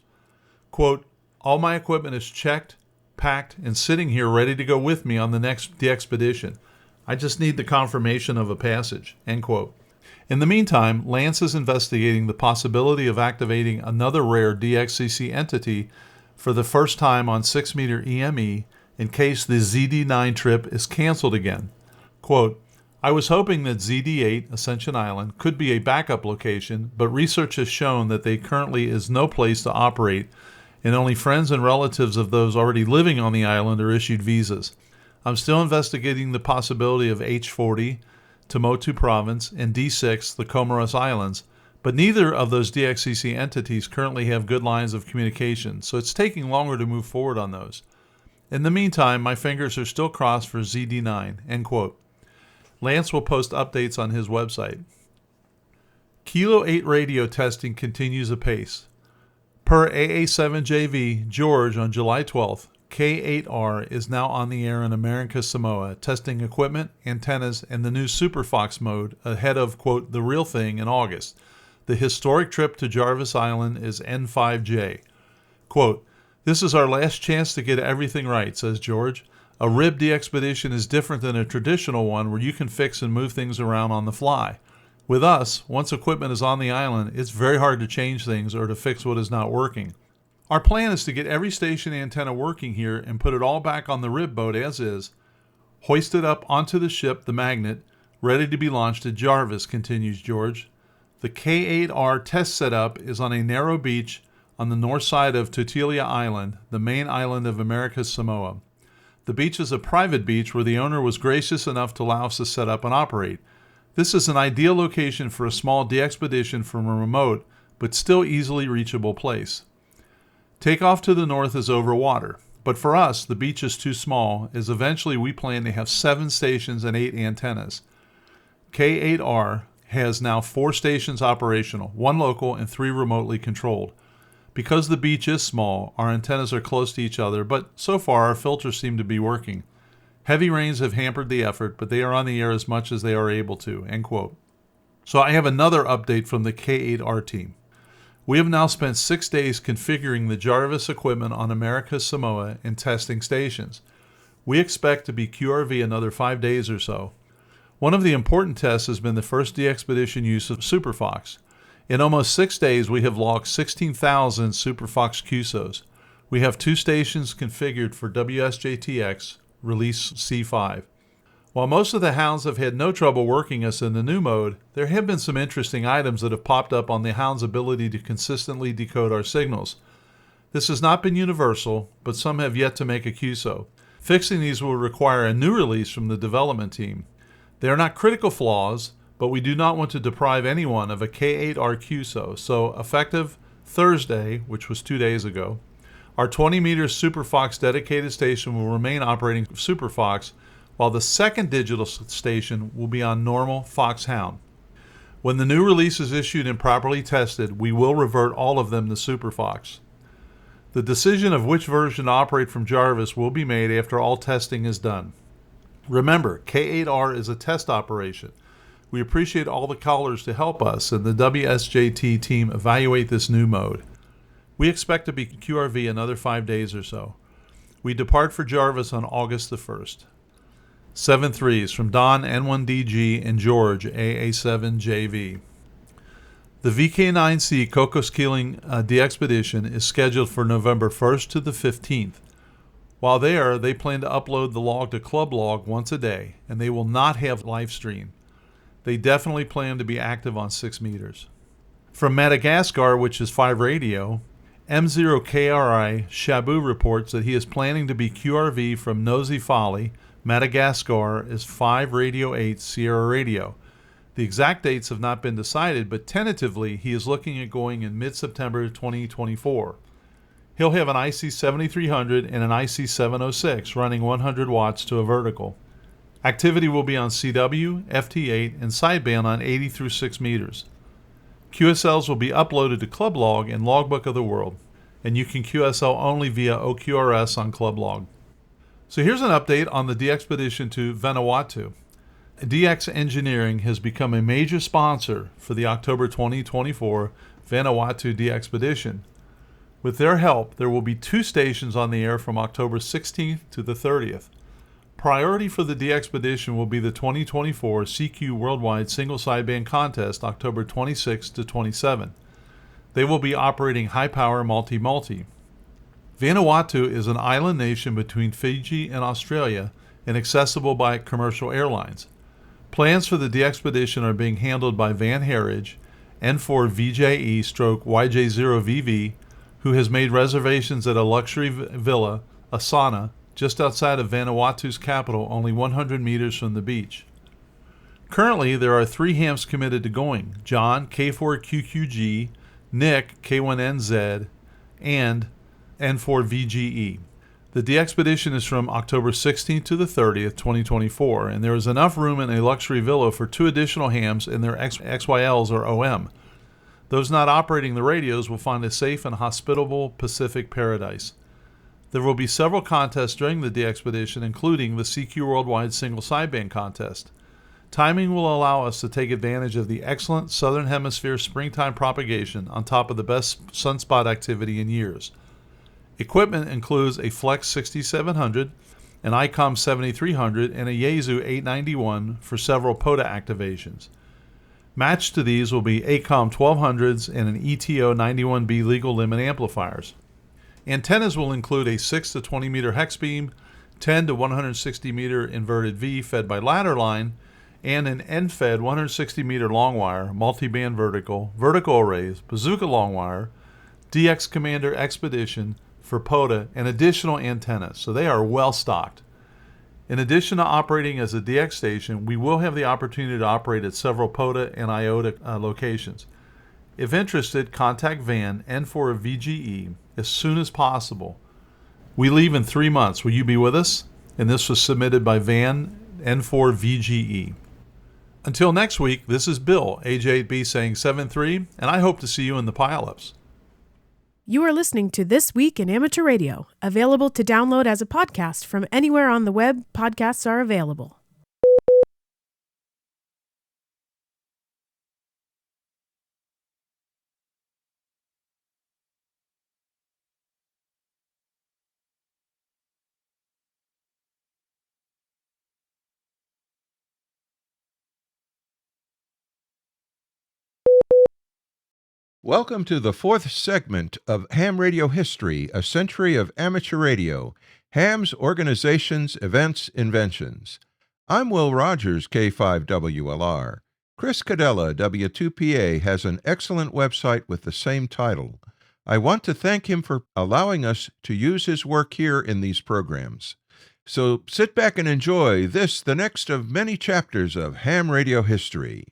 Quote, all my equipment is checked, packed, and sitting here ready to go with me on the next de-expedition. I just need the confirmation of a passage, end quote. In the meantime, Lance is investigating the possibility of activating another rare DXCC entity for the first time on 6-meter EME in case the ZD9 trip is canceled again. Quote, I was hoping that ZD8, Ascension Island, could be a backup location, but research has shown that there currently is no place to operate, and only friends and relatives of those already living on the island are issued visas. I'm still investigating the possibility of H40, Tuamotu Province, and D6, the Comoros Islands, but neither of those DXCC entities currently have good lines of communication, so it's taking longer to move forward on those. In the meantime, my fingers are still crossed for ZD9, end quote. Lance will post updates on his website. Kilo 8 radio testing continues apace. Per AA7JV George on July 12th, K8R is now on the air in America's Samoa, testing equipment, antennas, and the new Super Fox mode ahead of, quote, the real thing in August. The historic trip to Jarvis Island is N5J. Quote, this is our last chance to get everything right, says George. A RIB de-expedition is different than a traditional one where you can fix and move things around on the fly. With us, once equipment is on the island, it's very hard to change things or to fix what is not working. Our plan is to get every station antenna working here and put it all back on the RIB boat as is, hoist it up onto the ship, the Magnet, ready to be launched at Jarvis, continues George. The K8R test setup is on a narrow beach on the north side of Tutuila Island, the main island of America's Samoa. The beach is a private beach where the owner was gracious enough to allow us to set up and operate. This is an ideal location for a small de-expedition from a remote, but still easily reachable place. Takeoff to the north is over water, but for us, the beach is too small, as eventually we plan to have 7 stations and 8 antennas. K8R has now 4 stations operational, 1 local and 3 remotely controlled. Because the beach is small, our antennas are close to each other, but so far our filters seem to be working. Heavy rains have hampered the effort, but they are on the air as much as they are able to, end quote. So I have another update from the K8R team. We have now spent 6 days configuring the Jarvis equipment on America's Samoa and testing stations. We expect to be QRV another 5 days or so. One of the important tests has been the first de-expedition use of Super Fox. In almost 6 days, we have logged 16,000 Super Fox QSOs. We have 2 stations configured for WSJTX, release C5. While most of the hounds have had no trouble working us in the new mode, there have been some interesting items that have popped up on the hound's ability to consistently decode our signals. This has not been universal, but some have yet to make a QSO. Fixing these will require a new release from the development team. They are not critical flaws, but we do not want to deprive anyone of a K8R QSO, so effective Thursday, which was 2 days ago, our 20-meter Super Fox dedicated station will remain operating Super Fox, while the second digital station will be on normal Foxhound. When the new release is issued and properly tested, we will revert all of them to Super Fox. The decision of which version to operate from Jarvis will be made after all testing is done. Remember, K8R is a test operation. We appreciate all the callers to help us and the WSJT team evaluate this new mode. We expect to be QRV another 5 days or so. We depart for Jarvis on August the 1st. 7 threes from Don N1DG and George AA7JV. The VK9C Cocos Keeling de-expedition is scheduled for November 1st to the 15th. While there, they plan to upload the log to Club Log once a day, and they will not have live stream. They definitely plan to be active on 6 meters. From Madagascar, which is 5 radio, M0KRI Shabu reports that he is planning to be QRV from Nosy Folly, Madagascar is 5 Radio 8 Sierra Radio. The exact dates have not been decided, but tentatively he is looking at going in mid-September 2024. He'll have an IC7300 and an IC706 running 100 watts to a vertical. Activity will be on CW, FT8, and sideband on 80 through 6 meters. QSLs will be uploaded to Club Log and Logbook of the World, and you can QSL only via OQRS on Club Log. So here's an update on the de-expedition to Vanuatu. DX Engineering has become a major sponsor for the October 2024 Vanuatu de-expedition. With their help, there will be 2 stations on the air from October 16th to the 30th. Priority for the DXpedition will be the 2024 CQ Worldwide Single Sideband Contest, October 26 to 27. They will be operating high-power multi-multi. Vanuatu is an island nation between Fiji and Australia and accessible by commercial airlines. Plans for the DXpedition are being handled by Van Herridge, N4VJE/YJ0VV, who has made reservations at a luxury villa, Asana, just outside of Vanuatu's capital, only 100 meters from the beach. Currently, there are 3 hams committed to going: John, K4QQG, Nick, K1NZ, and N4VGE. The DXpedition is from October 16th to the 30th, 2024, and there is enough room in a luxury villa for 2 additional hams in their XYLs or OM. Those not operating the radios will find a safe and hospitable Pacific paradise. There will be several contests during the DXpedition, including the CQ Worldwide Single Sideband Contest. Timing will allow us to take advantage of the excellent Southern Hemisphere springtime propagation on top of the best sunspot activity in years. Equipment includes a Flex 6700, an ICOM 7300, and a Yaesu 891 for several POTA activations. Matched to these will be ACOM 1200s and an ETO 91B legal limit amplifiers. Antennas will include a 6 to 20 meter hex beam, 10 to 160 meter inverted V fed by ladder line, and an end-fed 160 meter long wire, multi-band vertical arrays, bazooka long wire, DX Commander Expedition for POTA, and additional antennas. So they are well stocked. In addition to operating as a DX station, we will have the opportunity to operate at several POTA and IOTA locations. If interested, contact Van N4VGE as soon as possible. We leave in 3 months. Will you be with us? And this was submitted by Van N4VGE. Until next week, this is Bill, AJ8B saying 7-3, and I hope to see you in the pileups. You are listening to This Week in Amateur Radio, available to download as a podcast from anywhere on the web podcasts are available. Welcome to the 4th segment of Ham Radio History, a century of amateur radio, hams, organizations, events, inventions. I'm Will Rogers, K5WLR. Chris Cadella, W2PA, has an excellent website with the same title. I want to thank him for allowing us to use his work here in these programs. So sit back and enjoy this, the next of many chapters of ham radio history.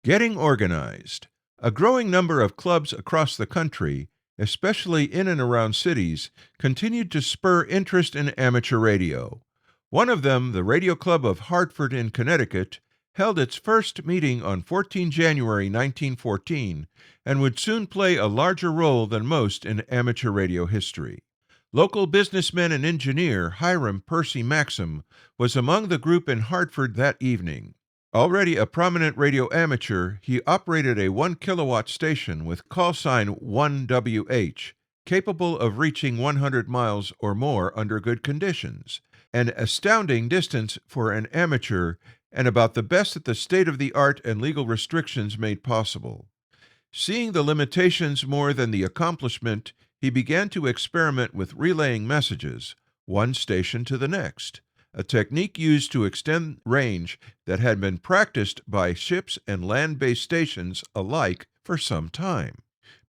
Getting organized. A growing number of clubs across the country, especially in and around cities, continued to spur interest in amateur radio. One of them, the Radio Club of Hartford in Connecticut, held its first meeting on 14 January 1914 and would soon play a larger role than most in amateur radio history. Local businessman and engineer Hiram Percy Maxim was among the group in Hartford that evening. Already a prominent radio amateur, he operated a 1-kilowatt station with call sign 1WH, capable of reaching 100 miles or more under good conditions, an astounding distance for an amateur and about the best that the state-of-the-art and legal restrictions made possible. Seeing the limitations more than the accomplishment, he began to experiment with relaying messages, one station to the next, a technique used to extend range that had been practiced by ships and land-based stations alike for some time.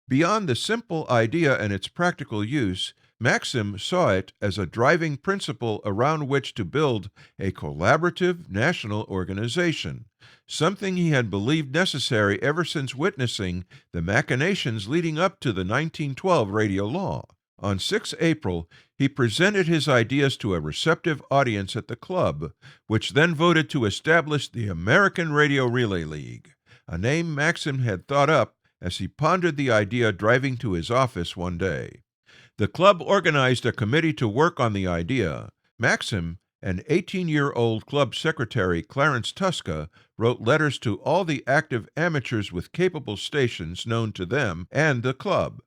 Beyond the simple idea and its practical use, Maxim saw it as a driving principle around which to build a collaborative national organization, something he had believed necessary ever since witnessing the machinations leading up to the 1912 radio law. On 6 April, he presented his ideas to a receptive audience at the club, which then voted to establish the American Radio Relay League, a name Maxim had thought up as he pondered the idea driving to his office one day. The club organized a committee to work on the idea. Maxim, an 18-year-old club secretary, Clarence Tuska, wrote letters to all the active amateurs with capable stations known to them and the club.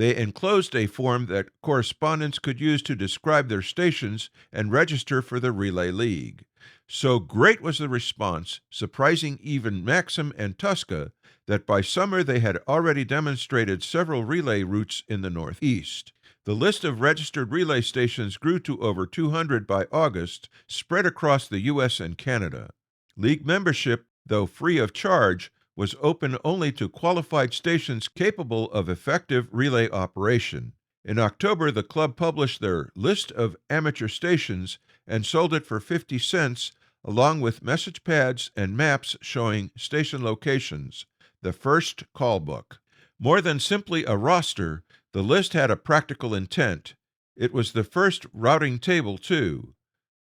They enclosed a form that correspondents could use to describe their stations and register for the Relay League. So great was the response, surprising even Maxim and Tuska, that by summer they had already demonstrated several relay routes in the Northeast. The list of registered relay stations grew to over 200 by August, spread across the U.S. and Canada. League membership, though free of charge, was open only to qualified stations capable of effective relay operation. In October, the club published their list of amateur stations and sold it for 50 cents, along with message pads and maps showing station locations, the first call book. More than simply a roster, the list had a practical intent. It was the first routing table, too.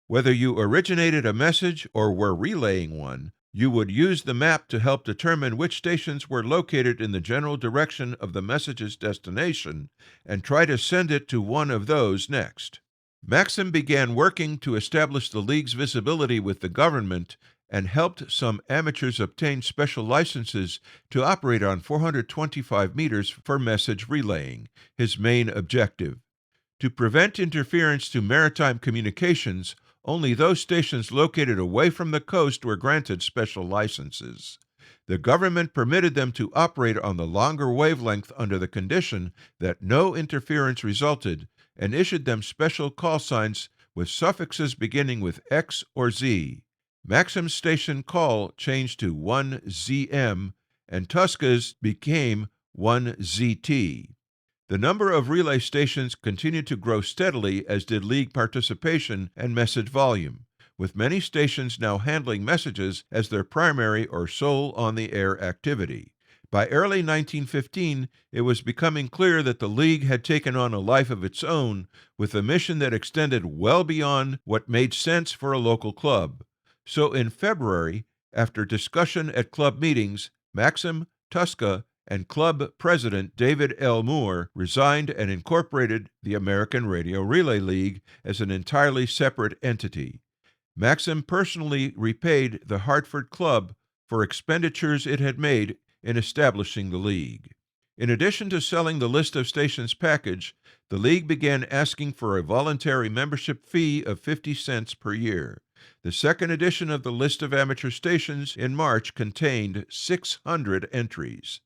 Whether you originated a message or were relaying one, you would use the map to help determine which stations were located in the general direction of the message's destination and try to send it to one of those next. Maxim began working to establish the League's visibility with the government and helped some amateurs obtain special licenses to operate on 425 meters for message relaying, his main objective. To prevent interference to maritime communications, only those stations located away from the coast were granted special licenses. The government permitted them to operate on the longer wavelength under the condition that no interference resulted and issued them special call signs with suffixes beginning with X or Z. Maxim's station call changed to 1ZM and Tuska's became 1ZT. The number of relay stations continued to grow steadily, as did League participation and message volume, with many stations now handling messages as their primary or sole on-the-air activity. By early 1915, it was becoming clear that the League had taken on a life of its own, with a mission that extended well beyond what made sense for a local club. So in February, after discussion at club meetings, Maxim, Tuska, and club president David L. Moore resigned and incorporated the American Radio Relay League as an entirely separate entity. Maxim personally repaid the Hartford Club for expenditures it had made in establishing the league. In addition to selling the list of stations package, the league began asking for a voluntary membership fee of 50 cents per year. The second edition of the list of amateur stations in March contained 600 entries.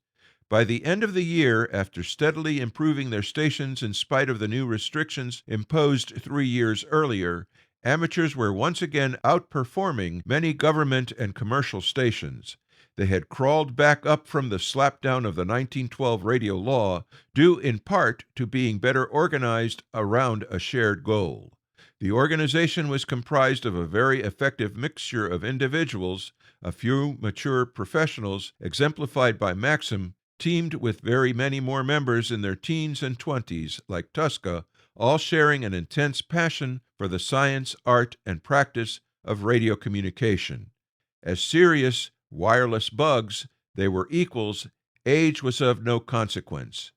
By the end of the year, after steadily improving their stations in spite of the new restrictions imposed 3 years earlier, amateurs were once again outperforming many government and commercial stations. They had crawled back up from the slapdown of the 1912 radio law, due in part to being better organized around a shared goal. The organization was comprised of a very effective mixture of individuals, a few mature professionals, exemplified by Maxim, teamed with very many more members in their teens and 20s, like Tuska, all sharing an intense passion for the science, art, and practice of radio communication. As serious, wireless bugs, they were equals. Age was of no consequence.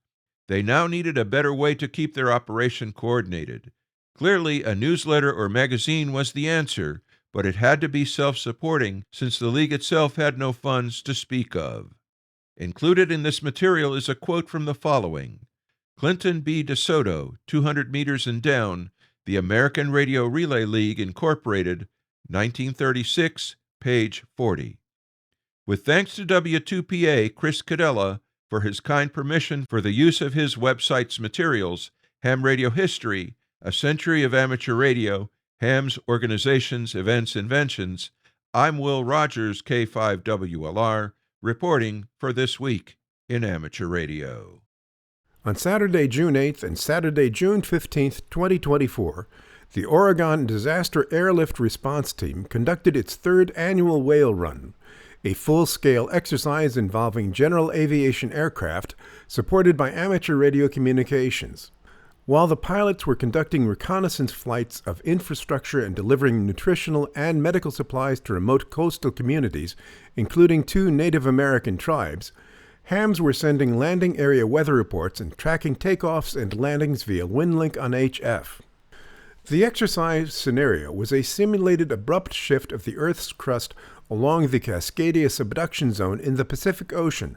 They now needed a better way to keep their operation coordinated. Clearly, a newsletter or magazine was the answer, but it had to be self-supporting, since the league itself had no funds to speak of. Included in this material is a quote from the following: Clinton B. DeSoto, 200 meters and down, the American Radio Relay League, Incorporated, 1936, page 40. With thanks to W2PA Chris Cadella for his kind permission for the use of his website's materials, Ham Radio History, A Century of Amateur Radio, Ham's Organizations, Events, Inventions, I'm Will Rogers, K5WLR, reporting for This Week in Amateur Radio. On Saturday, June 8th and Saturday, June 15th, 2024, the Oregon Disaster Airlift Response Team conducted its third annual whale run, a full-scale exercise involving general aviation aircraft supported by amateur radio communications. While the pilots were conducting reconnaissance flights of infrastructure and delivering nutritional and medical supplies to remote coastal communities, including 2 Native American tribes, hams were sending landing area weather reports and tracking takeoffs and landings via WinLink on HF. The exercise scenario was a simulated abrupt shift of the Earth's crust along the Cascadia subduction zone in the Pacific Ocean,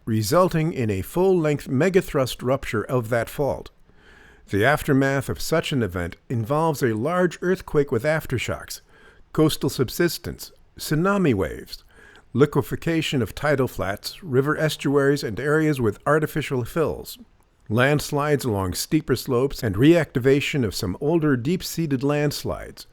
resulting in a full-length megathrust rupture of that fault. The aftermath of such an event involves a large earthquake with aftershocks, coastal subsidence, tsunami waves, liquefaction of tidal flats, river estuaries, and areas with artificial fills, landslides along steeper slopes, and reactivation of some older deep-seated landslides,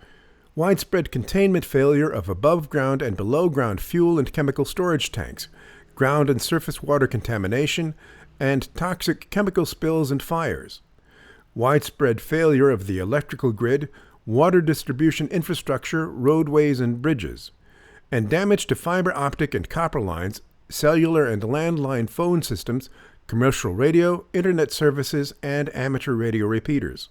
widespread containment failure of above-ground and below-ground fuel and chemical storage tanks, ground and surface water contamination, and toxic chemical spills and fires, widespread failure of the electrical grid, water distribution infrastructure, roadways, and bridges, and damage to fiber optic and copper lines, cellular and landline phone systems, commercial radio, internet services, and amateur radio repeaters.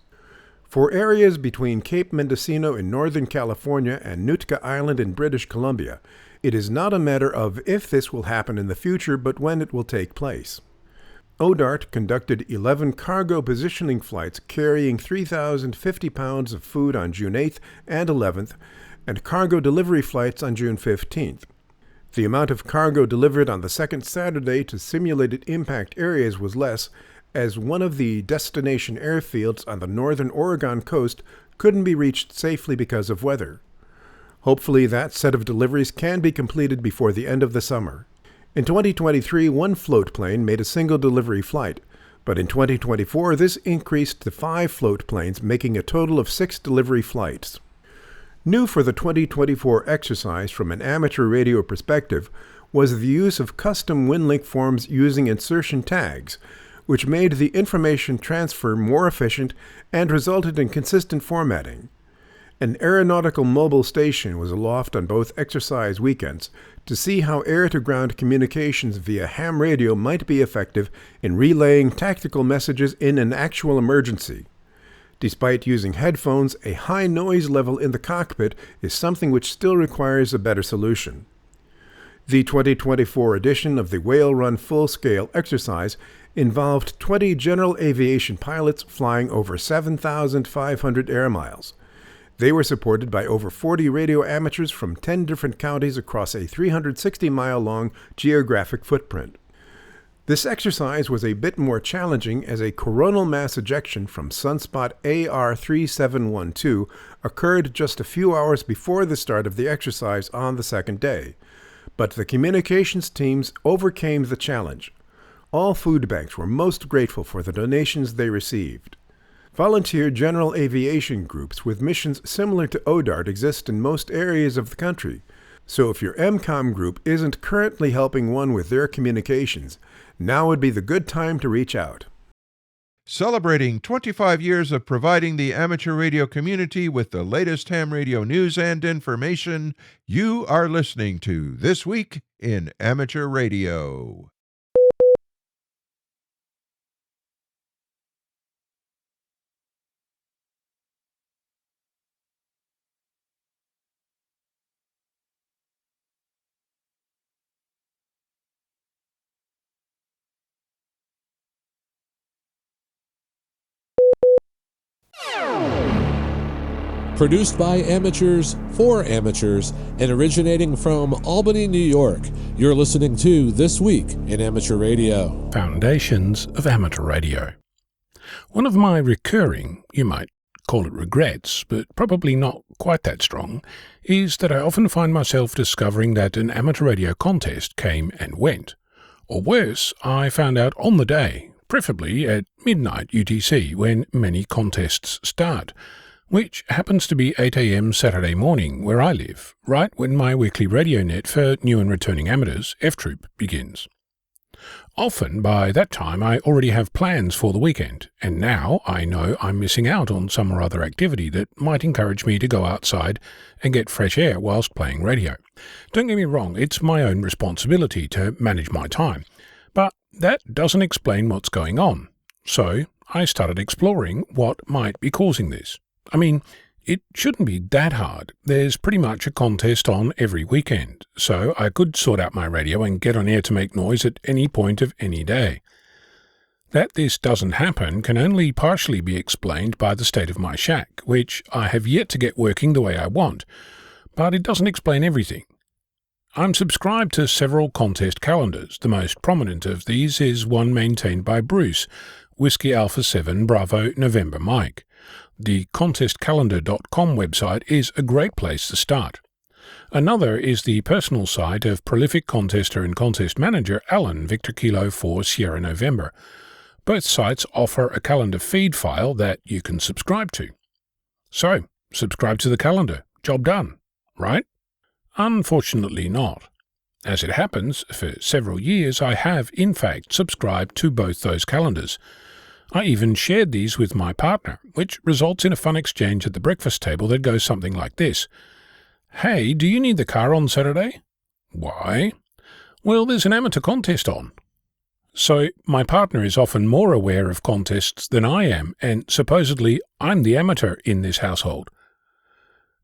For areas between Cape Mendocino in Northern California and Nootka Island in British Columbia, it is not a matter of if this will happen in the future, but when it will take place. ODART conducted 11 cargo positioning flights carrying 3,050 pounds of food on June 8th and 11th, and cargo delivery flights on June 15th. The amount of cargo delivered on the second Saturday to simulated impact areas was less, as one of the destination airfields on the northern Oregon coast couldn't be reached safely because of weather. Hopefully that set of deliveries can be completed before the end of the summer. In 2023, one float plane made a single delivery flight, but in 2024 this increased to 5 float planes, making a total of 6 delivery flights. New for the 2024 exercise from an amateur radio perspective was the use of custom WinLink forms using insertion tags, which made the information transfer more efficient and resulted in consistent formatting. An aeronautical mobile station was aloft on both exercise weekends to see how air-to-ground communications via ham radio might be effective in relaying tactical messages in an actual emergency. Despite using headphones, a high noise level in the cockpit is something which still requires a better solution. The 2024 edition of the Whale Run full-scale exercise involved 20 general aviation pilots flying over 7,500 air miles. They were supported by over 40 radio amateurs from 10 different counties across a 360-mile-long geographic footprint. This exercise was a bit more challenging as a coronal mass ejection from sunspot AR3712 occurred just a few hours before the start of the exercise on the second day. But the communications teams overcame the challenge. All food banks were most grateful for the donations they received. Volunteer general aviation groups with missions similar to ODART exist in most areas of the country. So if your MCOM group isn't currently helping one with their communications, now would be the good time to reach out. Celebrating 25 years of providing the amateur radio community with the latest ham radio news and information, you are listening to This Week in Amateur Radio. Produced by amateurs, for amateurs, and originating from Albany, New York, you're listening to This Week in Amateur Radio. Foundations of Amateur Radio. One of my recurring, you might call it regrets, but probably not quite that strong, is that I often find myself discovering that an amateur radio contest came and went. Or worse, I found out on the day, preferably at midnight UTC, when many contests start, which happens to be 8 a.m. Saturday morning where I live, right when my weekly radio net for new and returning amateurs, F-Troop, begins. Often by that time I already have plans for the weekend, and now I know I'm missing out on some or other activity that might encourage me to go outside and get fresh air whilst playing radio. Don't get me wrong, it's my own responsibility to manage my time, but that doesn't explain what's going on. So I started exploring what might be causing this. I mean, it shouldn't be that hard. There's pretty much a contest on every weekend, so I could sort out my radio and get on air to make noise at any point of any day. That this doesn't happen can only partially be explained by the state of my shack, which I have yet to get working the way I want, but it doesn't explain everything. I'm subscribed to several contest calendars. The most prominent of these is one maintained by Bruce, Whiskey Alpha 7 Bravo November Mike. The contestcalendar.com website is a great place to start. Another is the personal site of prolific contester and contest manager Alan Victor Kilo 4 Sierra November. Both sites offer a calendar feed file that you can subscribe to. So, subscribe to the calendar. Job done, right? Unfortunately not. As it happens, for several years I have, in fact, subscribed to both those calendars. I even shared these with my partner, which results in a fun exchange at the breakfast table that goes something like this. Hey, do you need the car on Saturday? Why? Well, there's an amateur contest on. So my partner is often more aware of contests than I am, and supposedly I'm the amateur in this household.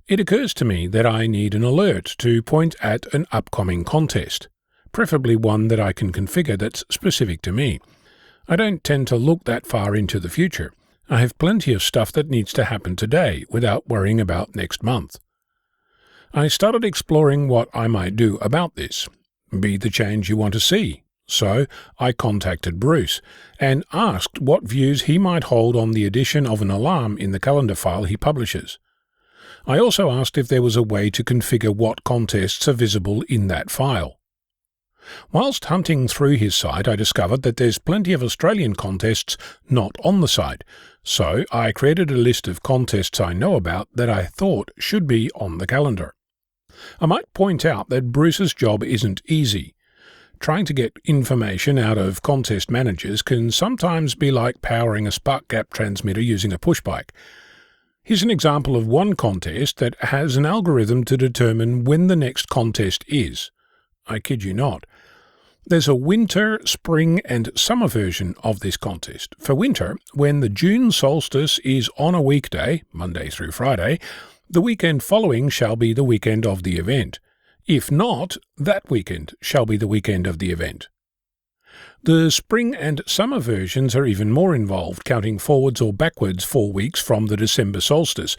It occurs to me that I need an alert to point at an upcoming contest, preferably one that I can configure that's specific to me. I don't tend to look that far into the future. I have plenty of stuff that needs to happen today without worrying about next month. I started exploring what I might do about this. Be the change you want to see. So I contacted Bruce and asked what views he might hold on the addition of an alarm in the calendar file he publishes. I also asked if there was a way to configure what contests are visible in that file. Whilst hunting through his site, I discovered that there's plenty of Australian contests not on the site, so I created a list of contests I know about that I thought should be on the calendar. I might point out that Bruce's job isn't easy. Trying to get information out of contest managers can sometimes be like powering a spark gap transmitter using a pushbike. Here's an example of one contest that has an algorithm to determine when the next contest is. I kid you not. There's a winter, spring and summer version of this contest. For winter, when the June solstice is on a weekday, Monday through Friday, the weekend following shall be the weekend of the event. If not, that weekend shall be the weekend of the event. The spring and summer versions are even more involved, counting forwards or backwards 4 weeks from the December solstice.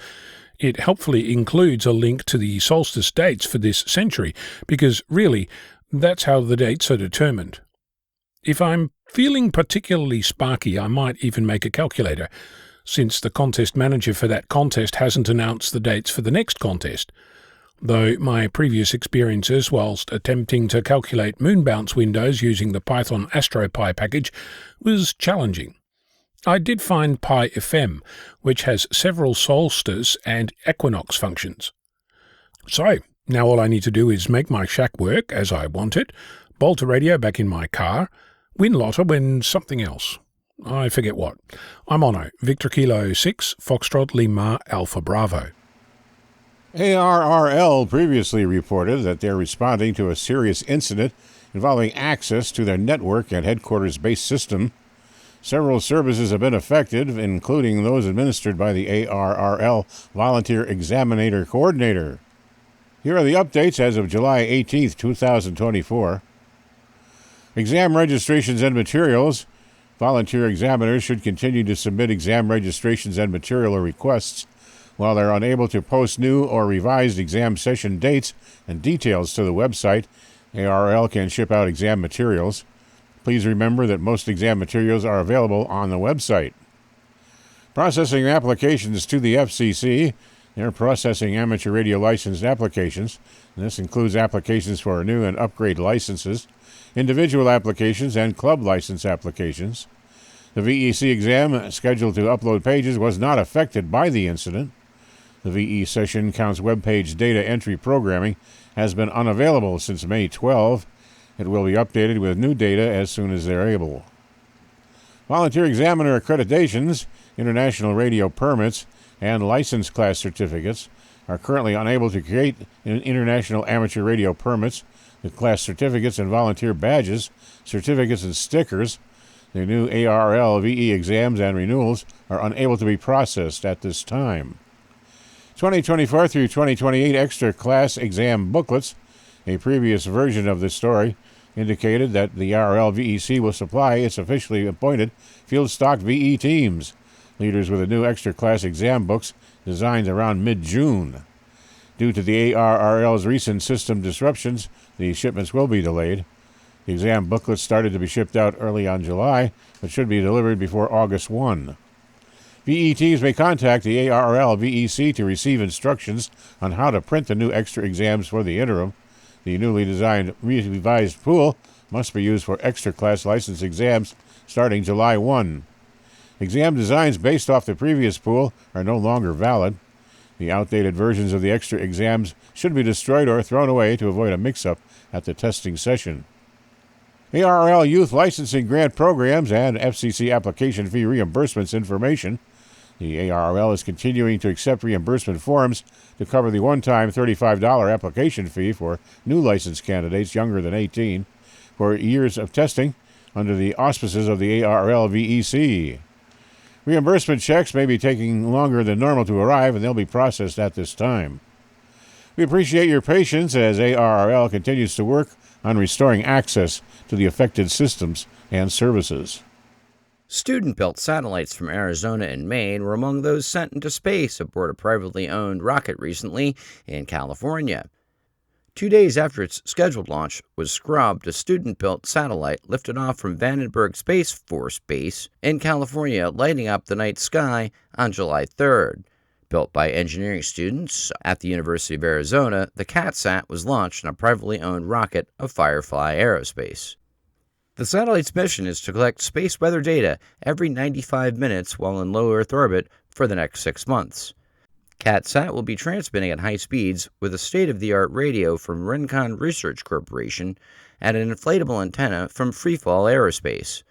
It helpfully includes a link to the solstice dates for this century, because really, that's how the dates are determined. If I'm feeling particularly sparky, I might even make a calculator, since the contest manager for that contest hasn't announced the dates for the next contest. Though my previous experiences whilst attempting to calculate moon bounce windows using the Python AstroPy package was challenging. I did find PyFM, which has several solstice and equinox functions. So, now all I need to do is make my shack work as I want it, bolt a radio back in my car, win lotto and something else. I forget what. I'm Ono, Victor Kilo 6, Foxtrot Lima Alpha Bravo. ARRL previously reported that they're responding to a serious incident involving access to their network and headquarters-based system. Several services have been affected, including those administered by the ARRL Volunteer Examinator Coordinator. Here are the updates as of July 18, 2024. Exam registrations and materials. Volunteer examiners should continue to submit exam registrations and material requests. While they're unable to post new or revised exam session dates and details to the website, ARRL can ship out exam materials. Please remember that most exam materials are available on the website. Processing applications to the FCC. They're processing amateur radio licensed applications. This includes applications for new and upgrade licenses, individual applications, and club license applications. The VEC exam scheduled to upload pages was not affected by the incident. The VE session counts web page data entry programming has been unavailable since May 12. It will be updated with new data as soon as they're able. Volunteer examiner accreditations, international radio permits, and license class certificates are currently unable to create international amateur radio permits, the class certificates and volunteer badges, certificates and stickers. The new ARRL VE exams and renewals are unable to be processed at this time. 2024 through 2028 extra class exam booklets. A previous version of this story indicated that the RL VEC will supply its officially appointed field stock VE teams, leaders with the new extra class exam books designed around mid-June. Due to the ARRL's recent system disruptions, the shipments will be delayed. The exam booklets started to be shipped out early on July, but should be delivered before August 1. VETs may contact the ARRL VEC to receive instructions on how to print the new extra exams for the interim. The newly designed revised pool must be used for extra class license exams starting July 1. Exam designs based off the previous pool are no longer valid. The outdated versions of the extra exams should be destroyed or thrown away to avoid a mix-up at the testing session. ARRL Youth Licensing Grant Programs and FCC application fee reimbursements information. The ARRL is continuing to accept reimbursement forms to cover the one-time $35 application fee for new license candidates younger than 18 for years of testing under the auspices of the ARRL VEC. Reimbursement checks may be taking longer than normal to arrive, and they'll be processed at this time. We appreciate your patience as ARRL continues to work on restoring access to the affected systems and services. Student-built satellites from Arizona and Maine were among those sent into space aboard a privately owned rocket recently in California. 2 days after its scheduled launch was scrubbed, a student-built satellite lifted off from Vandenberg Space Force Base in California, lighting up the night sky on July 3rd. Built by engineering students at the University of Arizona, the CatSat was launched on a privately owned rocket of Firefly Aerospace. The satellite's mission is to collect space weather data every 95 minutes while in low Earth orbit for the next 6 months. CatSat will be transmitting at high speeds with a state-of-the-art radio from Rincon Research Corporation and an inflatable antenna from Freefall Aerospace.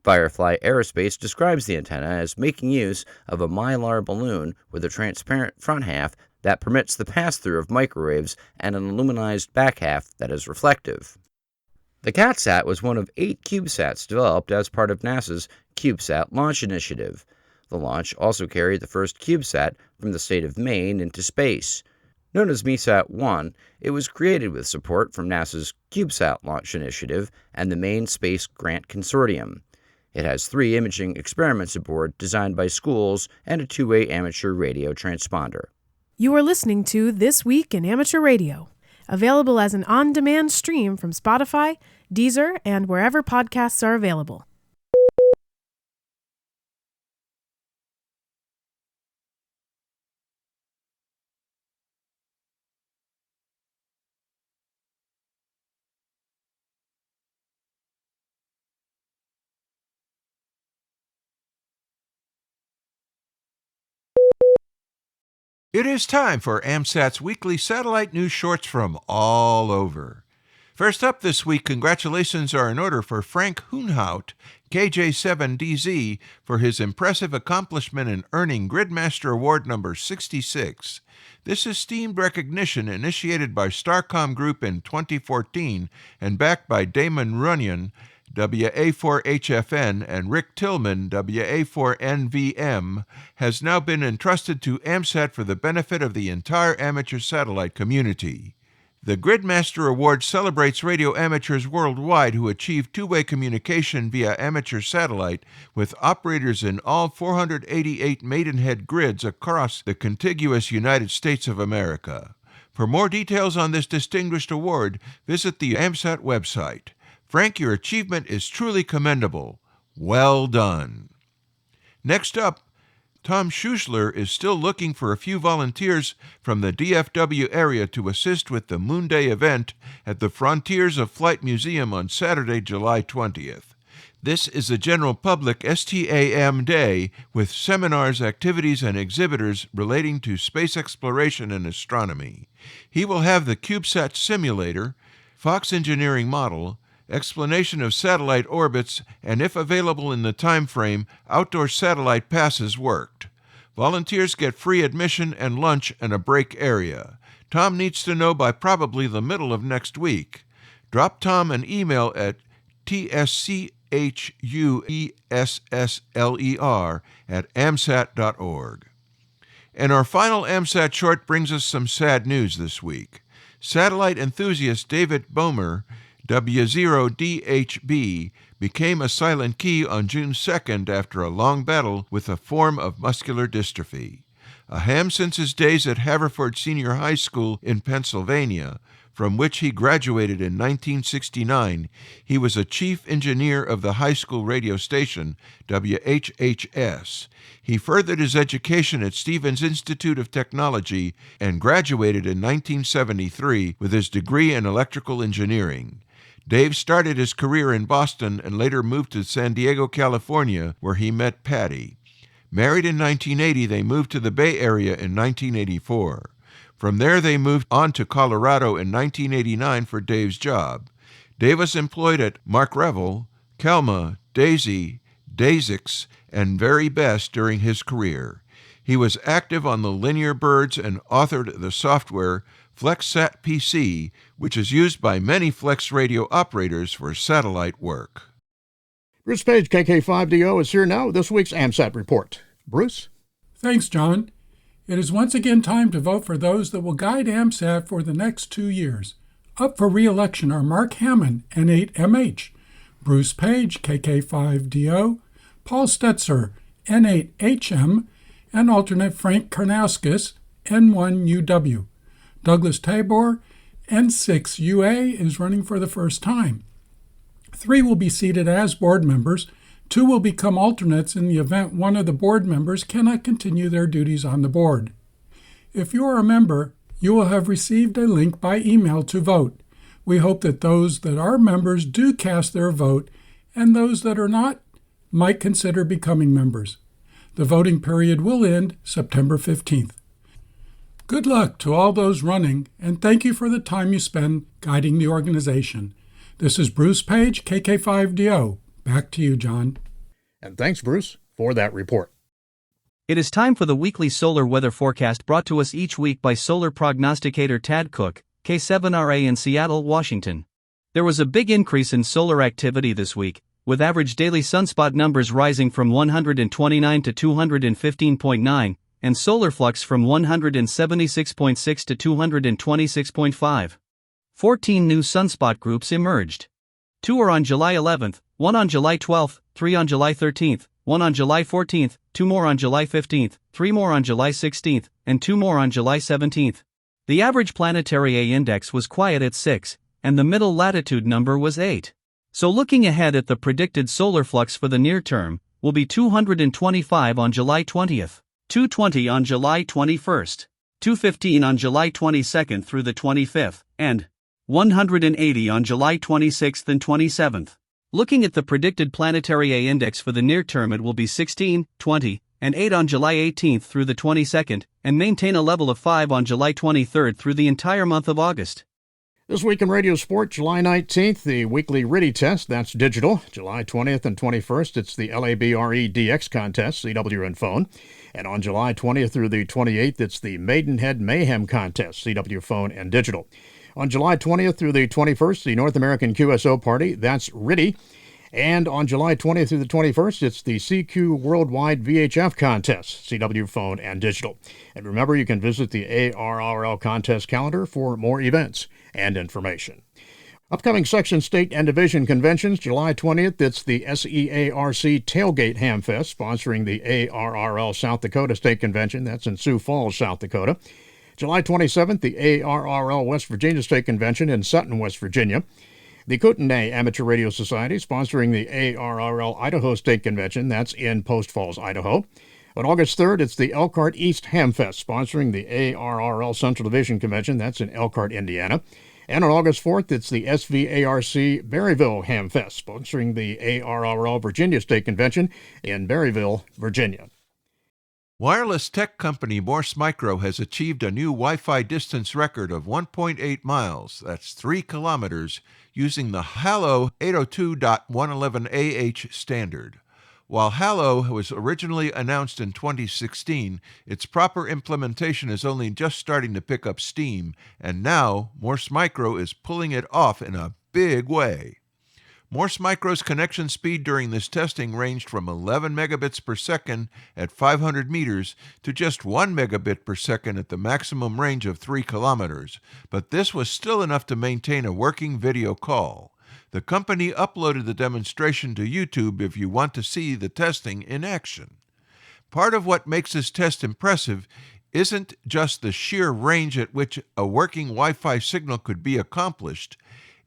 Firefly Aerospace describes the antenna as making use of a mylar balloon with a transparent front half that permits the pass-through of microwaves and an aluminized back half that is reflective. The CatSat was one of 8 CubeSats developed as part of NASA's CubeSat launch initiative. The launch also carried the first CubeSat from the state of Maine into space. Known as MESAT-1, it was created with support from NASA's CubeSat launch initiative and the Maine Space Grant Consortium. It has 3 imaging experiments aboard designed by schools and a 2-way amateur radio transponder. You are listening to This Week in Amateur Radio, available as an on-demand stream from Spotify, Deezer, and wherever podcasts are available. It is time for AMSAT's weekly satellite news shorts from all over. First up this week, congratulations are in order for Frank Hoonhout, KJ7DZ, for his impressive accomplishment in earning Gridmaster Award number 66. This esteemed recognition, initiated by Starcom Group in 2014 and backed by Damon Runyon, WA4HFN, and Rick Tillman, WA4NVM, has now been entrusted to AMSAT for the benefit of the entire amateur satellite community. The Gridmaster Award celebrates radio amateurs worldwide who achieve two-way communication via amateur satellite with operators in all 488 Maidenhead grids across the contiguous United States of America. For more details on this distinguished award, visit the AMSAT website. Frank, your achievement is truly commendable. Well done. Next up, Tom Schuessler is still looking for a few volunteers from the DFW area to assist with the Moon Day event at the Frontiers of Flight Museum on Saturday, July 20th. This is a general public STAM day with seminars, activities, and exhibitors relating to space exploration and astronomy. He will have the CubeSat simulator, Fox engineering model, explanation of satellite orbits, and if available in the time frame, outdoor satellite passes worked. Volunteers get free admission and lunch and a break area. Tom needs to know by probably the middle of next week. Drop Tom an email at tschusessler@amsat.org. And our final AMSAT short brings us some sad news this week. Satellite enthusiast David Bomer, W0DHB, became a silent key on June 2nd after a long battle with a form of muscular dystrophy. A ham since his days at Haverford Senior High School in Pennsylvania, from which he graduated in 1969, he was a chief engineer of the high school radio station, WHHS. He furthered his education at Stevens Institute of Technology and graduated in 1973 with his degree in electrical engineering. Dave started his career in Boston and later moved to San Diego, California, where he met Patty. Married in 1980, they moved to the Bay Area in 1984. From there, they moved on to Colorado in 1989 for Dave's job. Dave was employed at Mark Revell, Kelma, Daisy, Daisix, and Very Best during his career. He was active on the linear birds and authored the software FlexSat PC, which is used by many Flex radio operators for satellite work. Bruce Page, KK5DO, is here now with this week's AMSAT report. Bruce? Thanks, John. It is once again time to vote for those that will guide AMSAT for the next 2 years. Up for re-election are Mark Hammond, N8MH, Bruce Page, KK5DO, Paul Stetzer, N8HM, and alternate Frank Karnauskas, N1UW. Douglas Tabor, N6UA, is running for the first time. 3 will be seated as board members. 2 will become alternates in the event one of the board members cannot continue their duties on the board. If you are a member, you will have received a link by email to vote. We hope that those that are members do cast their vote, and those that are not might consider becoming members. The voting period will end September 15th. Good luck to all those running, and thank you for the time you spend guiding the organization. This is Bruce Page, KK5DO. Back to you, John. And thanks, Bruce, for that report. It is time for the weekly solar weather forecast brought to us each week by solar prognosticator Tad Cook, K7RA in Seattle, Washington. There was a big increase in solar activity this week, with average daily sunspot numbers rising from 129 to 215.9, and solar flux from 176.6 to 226.5. 14 new sunspot groups emerged. 2 are on July 11th, 1 on July 12th, 3 on July 13th, 1 on July 14th, 2 more on July 15th, 3 more on July 16th, and 2 more on July 17th. The average planetary A index was quiet at 6, and the middle latitude number was 8. So looking ahead at the predicted solar flux for the near term, will be 225 on July 20th, 220 on July 21st, 215 on July 22nd through the 25th, and 180 on July 26th and 27th. Looking at the predicted planetary A index for the near term, it will be 16, 20, and 8 on July 18th through the 22nd, and maintain a level of 5 on July 23rd through the entire month of August. This week in radio sport, July 19th, the weekly RIDI test, that's digital. July 20th and 21st, it's the LABRE DX contest, CW and phone. And on July 20th through the 28th, it's the Maidenhead Mayhem contest, CW phone and digital. On July 20th through the 21st, the North American QSO Party, that's RIDI. And on July 20th through the 21st, it's the CQ Worldwide VHF Contest, CW phone and digital. And remember, you can visit the ARRL contest calendar for more events and information. Upcoming section, state, and division conventions, July 20th, it's the SEARC Tailgate Hamfest, sponsoring the ARRL South Dakota State Convention. That's in Sioux Falls, South Dakota. July 27th, the ARRL West Virginia State Convention in Sutton, West Virginia. The Kootenai Amateur Radio Society sponsoring the ARRL Idaho State Convention. That's in Post Falls, Idaho. On August 3rd, it's the Elkhart East Hamfest sponsoring the ARRL Central Division Convention. That's in Elkhart, Indiana. And on August 4th, it's the SVARC Berryville Hamfest sponsoring the ARRL Virginia State Convention in Berryville, Virginia. Wireless tech company Morse Micro has achieved a new Wi-Fi distance record of 1.8 miles, that's 3 kilometers, using the HALO 802.111AH standard. While HALO was originally announced in 2016, its proper implementation is only just starting to pick up steam, and now Morse Micro is pulling it off in a big way. Morse Micro's connection speed during this testing ranged from 11 megabits per second at 500 meters to just 1 megabit per second at the maximum range of 3 kilometers, but this was still enough to maintain a working video call. The company uploaded the demonstration to YouTube if you want to see the testing in action. Part of what makes this test impressive isn't just the sheer range at which a working Wi-Fi signal could be accomplished.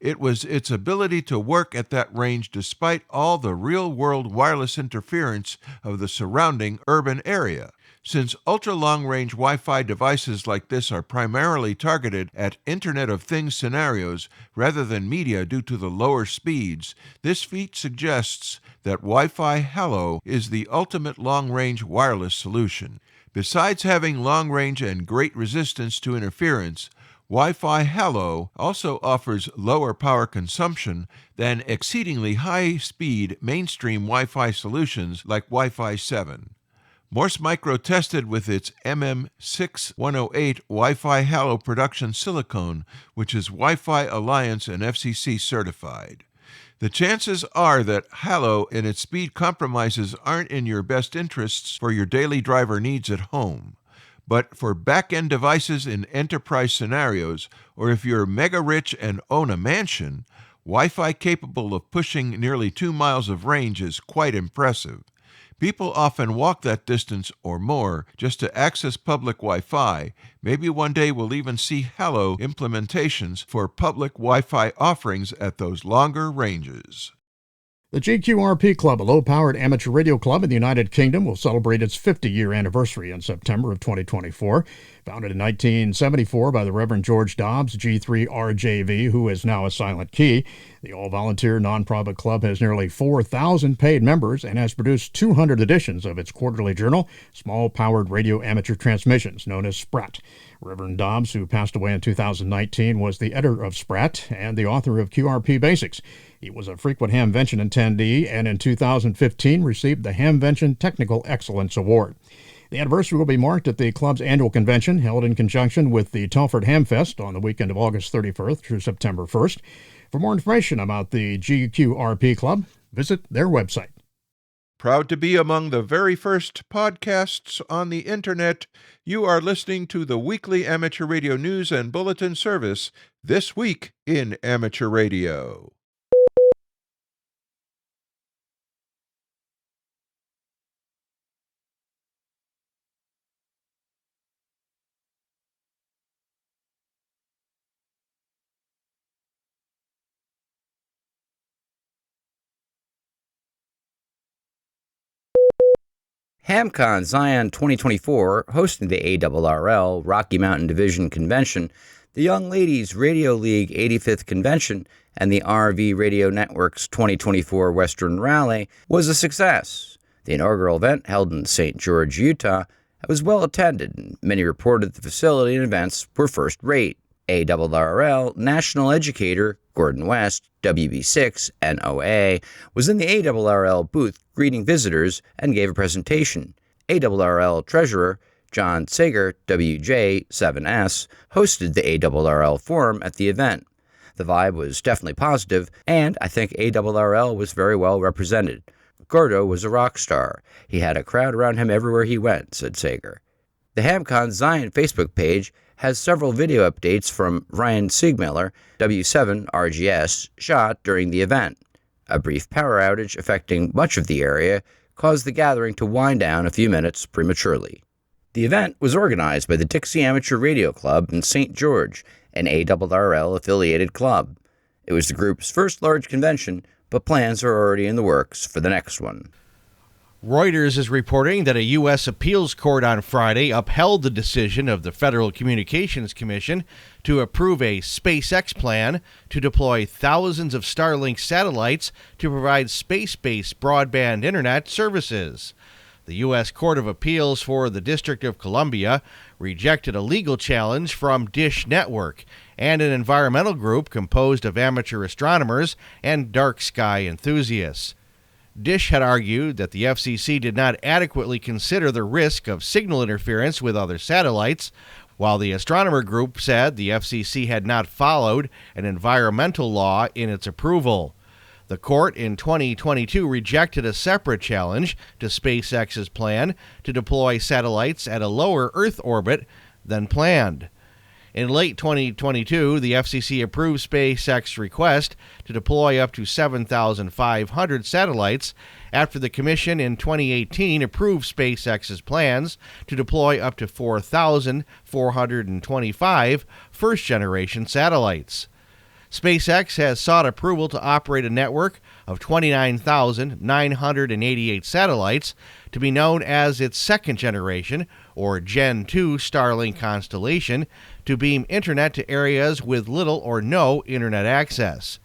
It was its ability to work at that range despite all the real-world wireless interference of the surrounding urban area. Since ultra-long-range Wi-Fi devices like this are primarily targeted at Internet of Things scenarios rather than media due to the lower speeds, this feat suggests that Wi-Fi Halo is the ultimate long-range wireless solution. Besides having long range and great resistance to interference, Wi-Fi Halo also offers lower power consumption than exceedingly high-speed mainstream Wi-Fi solutions like Wi-Fi 7. Morse Micro tested with its MM6108 Wi-Fi Halo production silicone, which is Wi-Fi Alliance and FCC certified. The chances are that Halo and its speed compromises aren't in your best interests for your daily driver needs at home. But for back-end devices in enterprise scenarios, or if you're mega-rich and own a mansion, Wi-Fi capable of pushing nearly 2 miles of range is quite impressive. People often walk that distance or more just to access public Wi-Fi. Maybe one day we'll even see Halo implementations for public Wi-Fi offerings at those longer ranges. The GQRP Club, a low-powered amateur radio club in the United Kingdom, will celebrate its 50-year anniversary in September of 2024. Founded in 1974 by the Reverend George Dobbs, G3RJV, who is now a silent key, the all-volunteer non-profit club has nearly 4,000 paid members and has produced 200 editions of its quarterly journal, Small-Powered Radio Amateur Transmissions, known as SPRAT. Reverend Dobbs, who passed away in 2019, was the editor of SPRAT and the author of QRP Basics. He was a frequent Hamvention attendee and in 2015 received the Hamvention Technical Excellence Award. The anniversary will be marked at the club's annual convention held in conjunction with the Telford Hamfest on the weekend of August 31st through September 1st. For more information about the GQRP Club, visit their website. Proud to be among the very first podcasts on the Internet, you are listening to the weekly amateur radio news and bulletin service, This Week in Amateur Radio. HamCon Zion 2024, hosting the ARRL Rocky Mountain Division Convention, the Young Ladies Radio League 85th Convention, and the RV Radio Network's 2024 Western Rally, was a success. The inaugural event, held in St. George, Utah, was well attended, and many reported the facility and events were first-rate. ARRL National Educator Gordon West, WB6 NOA, was in the ARRL booth greeting visitors and gave a presentation. ARRL Treasurer John Sager, WJ7S, hosted the ARRL Forum at the event. The vibe was definitely positive, and I think ARRL was very well represented. Gordo was a rock star. He had a crowd around him everywhere he went, said Sager. The HamCon Zion Facebook page has several video updates from Ryan Siegmiller, W7RGS, shot during the event. A brief power outage affecting much of the area caused the gathering to wind down a few minutes prematurely. The event was organized by the Dixie Amateur Radio Club in St. George, an ARRL-affiliated club. It was the group's first large convention, but plans are already in the works for the next one. Reuters is reporting that a U.S. appeals court on Friday upheld the decision of the Federal Communications Commission to approve a SpaceX plan to deploy thousands of Starlink satellites to provide space-based broadband internet services. The U.S. Court of Appeals for the District of Columbia rejected a legal challenge from Dish Network and an environmental group composed of amateur astronomers and dark sky enthusiasts. Dish had argued that the FCC did not adequately consider the risk of signal interference with other satellites, while the astronomer group said the FCC had not followed an environmental law in its approval. The court in 2022 rejected a separate challenge to SpaceX's plan to deploy satellites at a lower Earth orbit than planned. In late 2022, the FCC approved SpaceX's request to deploy up to 7,500 satellites after the Commission in 2018 approved SpaceX's plans to deploy up to 4,425 first-generation satellites. SpaceX has sought approval to operate a network of 29,988 satellites to be known as its second generation, or Gen 2 Starlink constellation, to beam internet to areas with little or no internet access.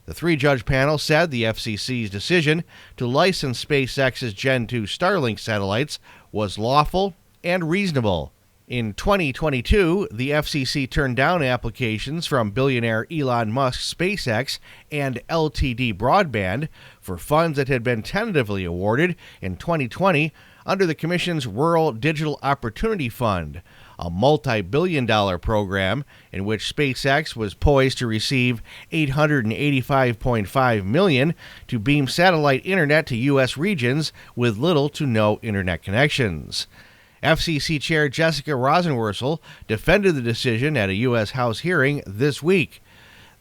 The three-judge panel said the FCC's decision to license SpaceX's Gen 2 Starlink satellites was lawful and reasonable. In 2022, the FCC turned down applications from billionaire Elon Musk's SpaceX and LTD Broadband for funds that had been tentatively awarded in 2020 under the Commission's Rural Digital Opportunity Fund, a multi-billion-dollar program in which SpaceX was poised to receive $885.5 million to beam satellite internet to U.S. regions with little to no internet connections. FCC Chair Jessica Rosenworcel defended the decision at a U.S. House hearing this week.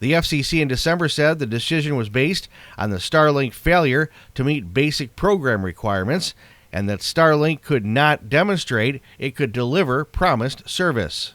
The FCC in December said the decision was based on the Starlink failure to meet basic program requirements and that Starlink could not demonstrate it could deliver promised service.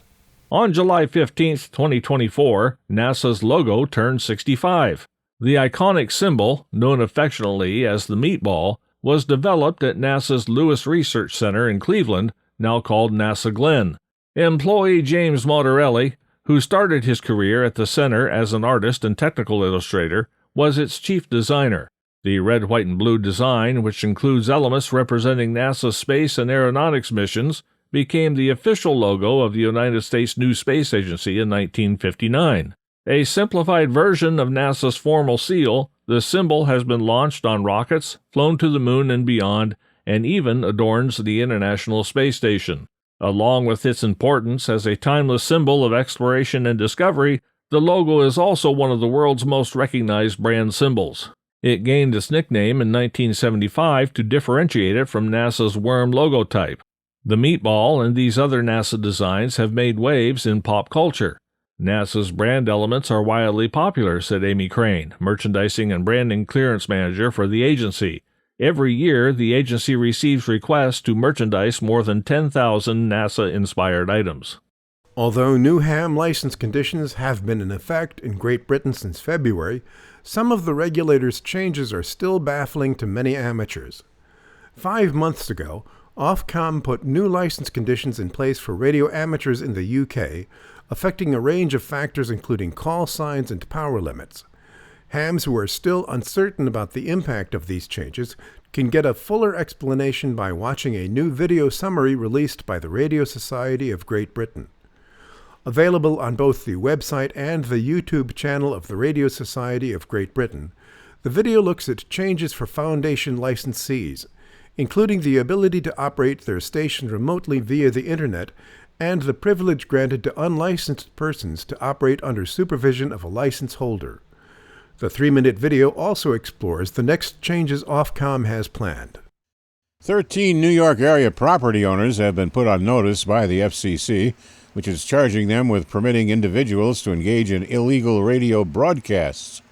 On July 15, 2024, NASA's logo turned 65. The iconic symbol, known affectionately as the meatball, was developed at NASA's Lewis Research Center in Cleveland, now called NASA Glenn. Employee James Motorelli, who started his career at the center as an artist and technical illustrator, was its chief designer. The red, white, and blue design, which includes elements representing NASA's space and aeronautics missions, became the official logo of the United States New Space Agency in 1959. A simplified version of NASA's formal seal, the symbol has been launched on rockets, flown to the moon and beyond, and even adorns the International Space Station. Along with its importance as a timeless symbol of exploration and discovery, the logo is also one of the world's most recognized brand symbols. It gained its nickname in 1975 to differentiate it from NASA's worm logo type. The meatball and these other NASA designs have made waves in pop culture. NASA's brand elements are wildly popular, said Amy Crane, merchandising and branding clearance manager for the agency. Every year, the agency receives requests to merchandise more than 10,000 NASA-inspired items. Although new ham license conditions have been in effect in Great Britain since February, some of the regulators' changes are still baffling to many amateurs. 5 months ago, Ofcom put new license conditions in place for radio amateurs in the UK, affecting a range of factors including call signs and power limits. Hams who are still uncertain about the impact of these changes can get a fuller explanation by watching a new video summary released by the Radio Society of Great Britain. Available on both the website and the YouTube channel of the Radio Society of Great Britain, the video looks at changes for Foundation licensees, including the ability to operate their station remotely via the Internet and the privilege granted to unlicensed persons to operate under supervision of a license holder. The 3-minute video also explores the next changes Ofcom has planned. 13 New York area property owners have been put on notice by the FCC, which is charging them with permitting individuals to engage in illegal radio broadcasts.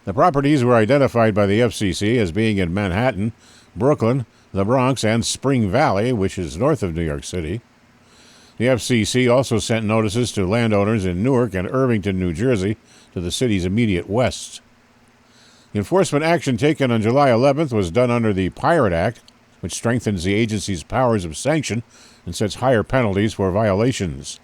The properties were identified by the FCC as being in Manhattan, Brooklyn, the Bronx, and Spring Valley, which is north of New York City. The FCC also sent notices to landowners in Newark and Irvington, New Jersey, to the city's immediate west. The enforcement action taken on July 11th was done under the Pirate Act, which strengthens the agency's powers of sanction and sets higher penalties for violations.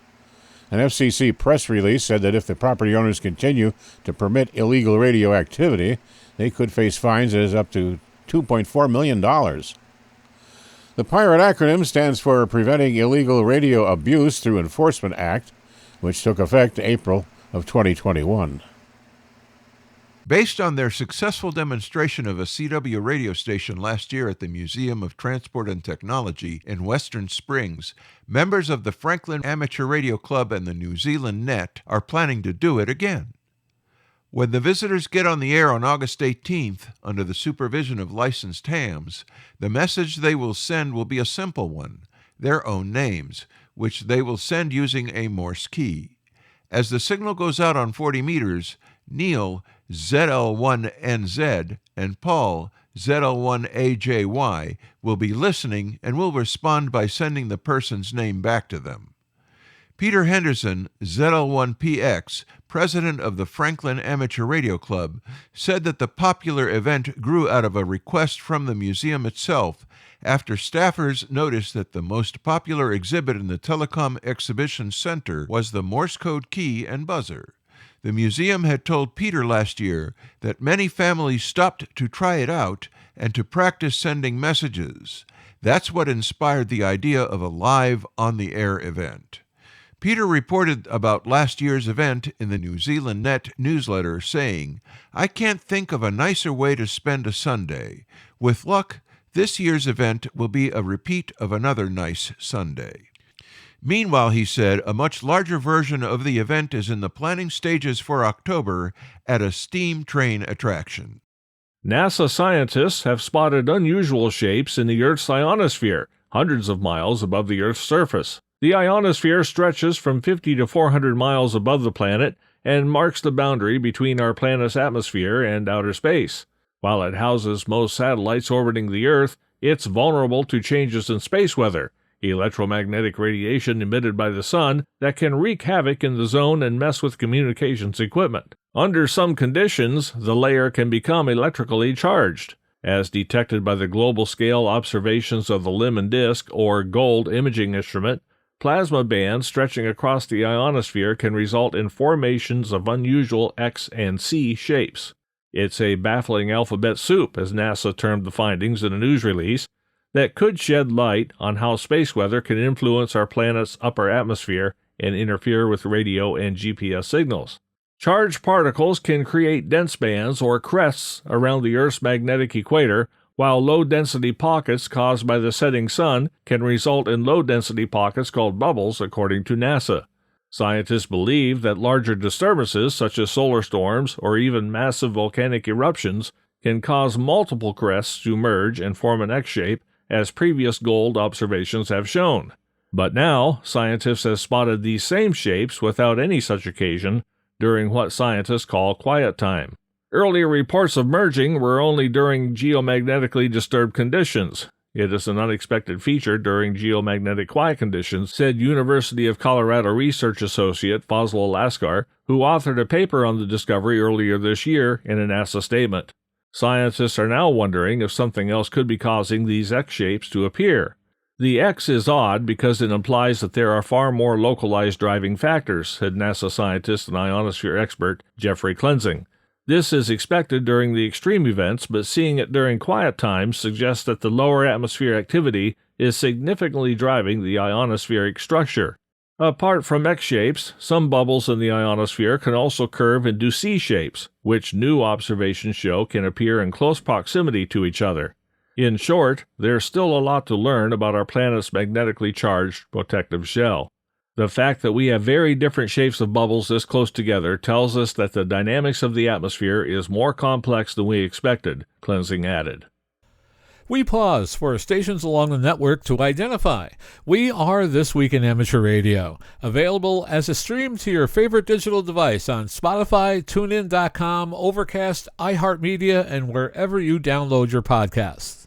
An FCC press release said that if the property owners continue to permit illegal radio activity, they could face fines as up to $2.4 million. The Pirate acronym stands for Preventing Illegal Radio Abuse Through Enforcement Act, which took effect April of 2021. Based on their successful demonstration of a CW radio station last year at the Museum of Transport and Technology in Western Springs, members of the Franklin Amateur Radio Club and the New Zealand Net are planning to do it again. When the visitors get on the air on August 18th, under the supervision of licensed hams, the message they will send will be a simple one. their own names, which they will send using a Morse key. As the signal goes out on 40 meters, Neil, ZL1NZ, and Paul, ZL1AJY, will be listening and will respond by sending the person's name back to them. Peter Henderson, ZL1PX, president of the Franklin Amateur Radio Club, said that the popular event grew out of a request from the museum itself after staffers noticed that the most popular exhibit in the Telecom Exhibition Center was the Morse code key and buzzer. The museum had told Peter last year that many families stopped to try it out and to practice sending messages. That's what inspired the idea of a live, on-the-air event. Peter reported about last year's event in the New Zealand Net newsletter, saying, "I can't think of a nicer way to spend a Sunday. With luck, this year's event will be a repeat of another nice Sunday." Meanwhile, he said, a much larger version of the event is in the planning stages for October at a steam train attraction. NASA scientists have spotted unusual shapes in the Earth's ionosphere, hundreds of miles above the Earth's surface. The ionosphere stretches from 50 to 400 miles above the planet and marks the boundary between our planet's atmosphere and outer space. While it houses most satellites orbiting the Earth, it's vulnerable to changes in space weather, electromagnetic radiation emitted by the sun that can wreak havoc in the zone and mess with communications equipment. Under some conditions, the layer can become electrically charged. As detected by the global-scale observations of the Limon Disk, or GOLD imaging instrument, plasma bands stretching across the ionosphere can result in formations of unusual X and C shapes. It's a baffling alphabet soup, as NASA termed the findings in a news release, that could shed light on how space weather can influence our planet's upper atmosphere and interfere with radio and GPS signals. Charged particles can create dense bands or crests around the Earth's magnetic equator, while low-density pockets caused by the setting sun can result in low-density pockets called bubbles, according to NASA. Scientists believe that larger disturbances, such as solar storms or even massive volcanic eruptions, can cause multiple crests to merge and form an X shape, as previous GOLD observations have shown. But now, scientists have spotted these same shapes without any such occasion during what scientists call quiet time. Earlier reports of merging were only during geomagnetically disturbed conditions. It is an unexpected feature during geomagnetic quiet conditions, said University of Colorado research associate Fazlul Laskar, who authored a paper on the discovery earlier this year in a NASA statement. Scientists are now wondering if something else could be causing these X shapes to appear. The X is odd because it implies that there are far more localized driving factors, said NASA scientist and ionosphere expert Jeffrey Cleansing. This is expected during the extreme events, but seeing it during quiet times suggests that the lower atmosphere activity is significantly driving the ionospheric structure. Apart from X shapes, some bubbles in the ionosphere can also curve into C shapes, which new observations show can appear in close proximity to each other. In short, there's still a lot to learn about our planet's magnetically charged protective shell. The fact that we have very different shapes of bubbles this close together tells us that the dynamics of the atmosphere is more complex than we expected, Cleansing added. We pause for stations along the network to identify. We are This Week in Amateur Radio, available as a stream to your favorite digital device on Spotify, TuneIn.com, Overcast, iHeartMedia, and wherever you download your podcasts.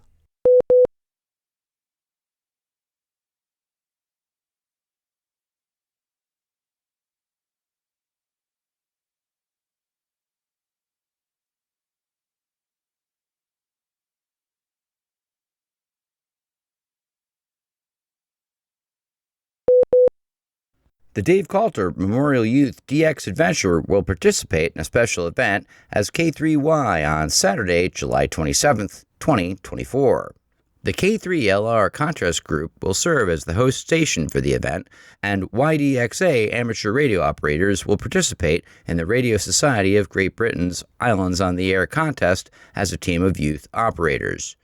The Dave Coulter Memorial Youth DX Adventure will participate in a special event as K3Y on Saturday, July 27th, 2024. The K3LR Contrast Group will serve as the host station for the event, and YDXA amateur radio operators will participate in the Radio Society of Great Britain's Islands on the Air contest as a team of youth operators.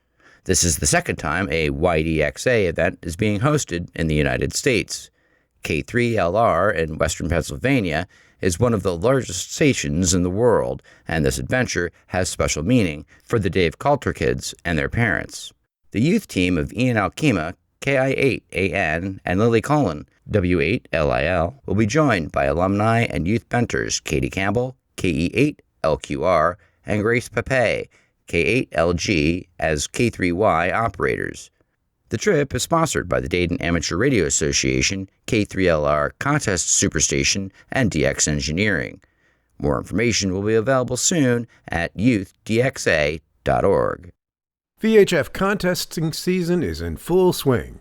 This is the second time a YDXA event is being hosted in the United States. K3LR in Western Pennsylvania is one of the largest stations in the world, and this adventure has special meaning for the Dave Coulter kids and their parents. The youth team of Ian Alkema, KI8AN, and Lily Cullen, W8LIL, will be joined by alumni and youth mentors Katie Campbell, KE8LQR, and Grace Pepe, K8LG, as K3Y operators. The trip is sponsored by the Dayton Amateur Radio Association, K3LR Contest Superstation, and DX Engineering. More information will be available soon at youthdxa.org. VHF contesting season is in full swing.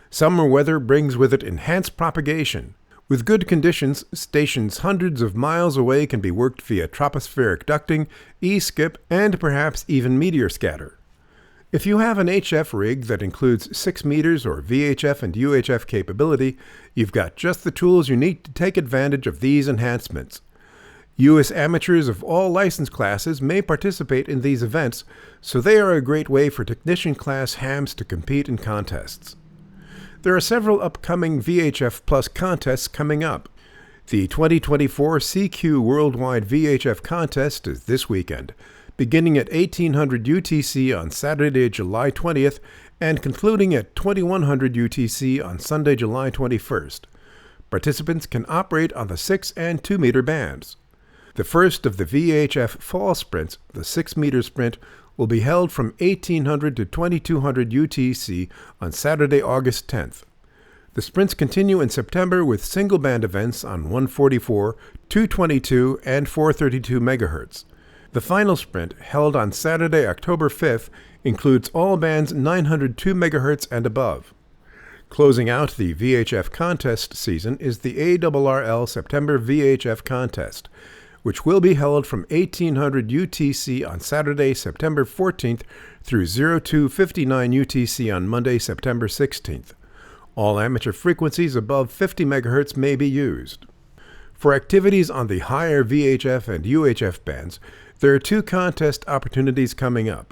Summer weather brings with it enhanced propagation. With good conditions, stations hundreds of miles away can be worked via tropospheric ducting, E-skip, and perhaps even meteor scatter. If you have an HF rig that includes 6 meters or VHF and UHF capability, you've got just the tools you need to take advantage of these enhancements. U.S. amateurs of all license classes may participate in these events, so they are a great way for technician class hams to compete in contests. There are several upcoming VHF Plus contests coming up. The 2024 CQ Worldwide VHF Contest is this weekend, beginning at 1800 UTC on Saturday, July 20th, and concluding at 2100 UTC on Sunday, July 21st. Participants can operate on the 6 and 2 meter bands. The first of the VHF fall sprints, the 6 meter sprint, will be held from 1800 to 2200 UTC on Saturday, August 10th. The sprints continue in September with single band events on 144, 222, and 432 MHz. The final sprint, held on Saturday, October 5th, includes all bands 902 MHz and above. Closing out the VHF contest season is the ARRL September VHF contest, which will be held from 1800 UTC on Saturday, September 14th through 0259 UTC on Monday, September 16th. All amateur frequencies above 50 MHz may be used. For activities on the higher VHF and UHF bands, there are 2 contest opportunities coming up.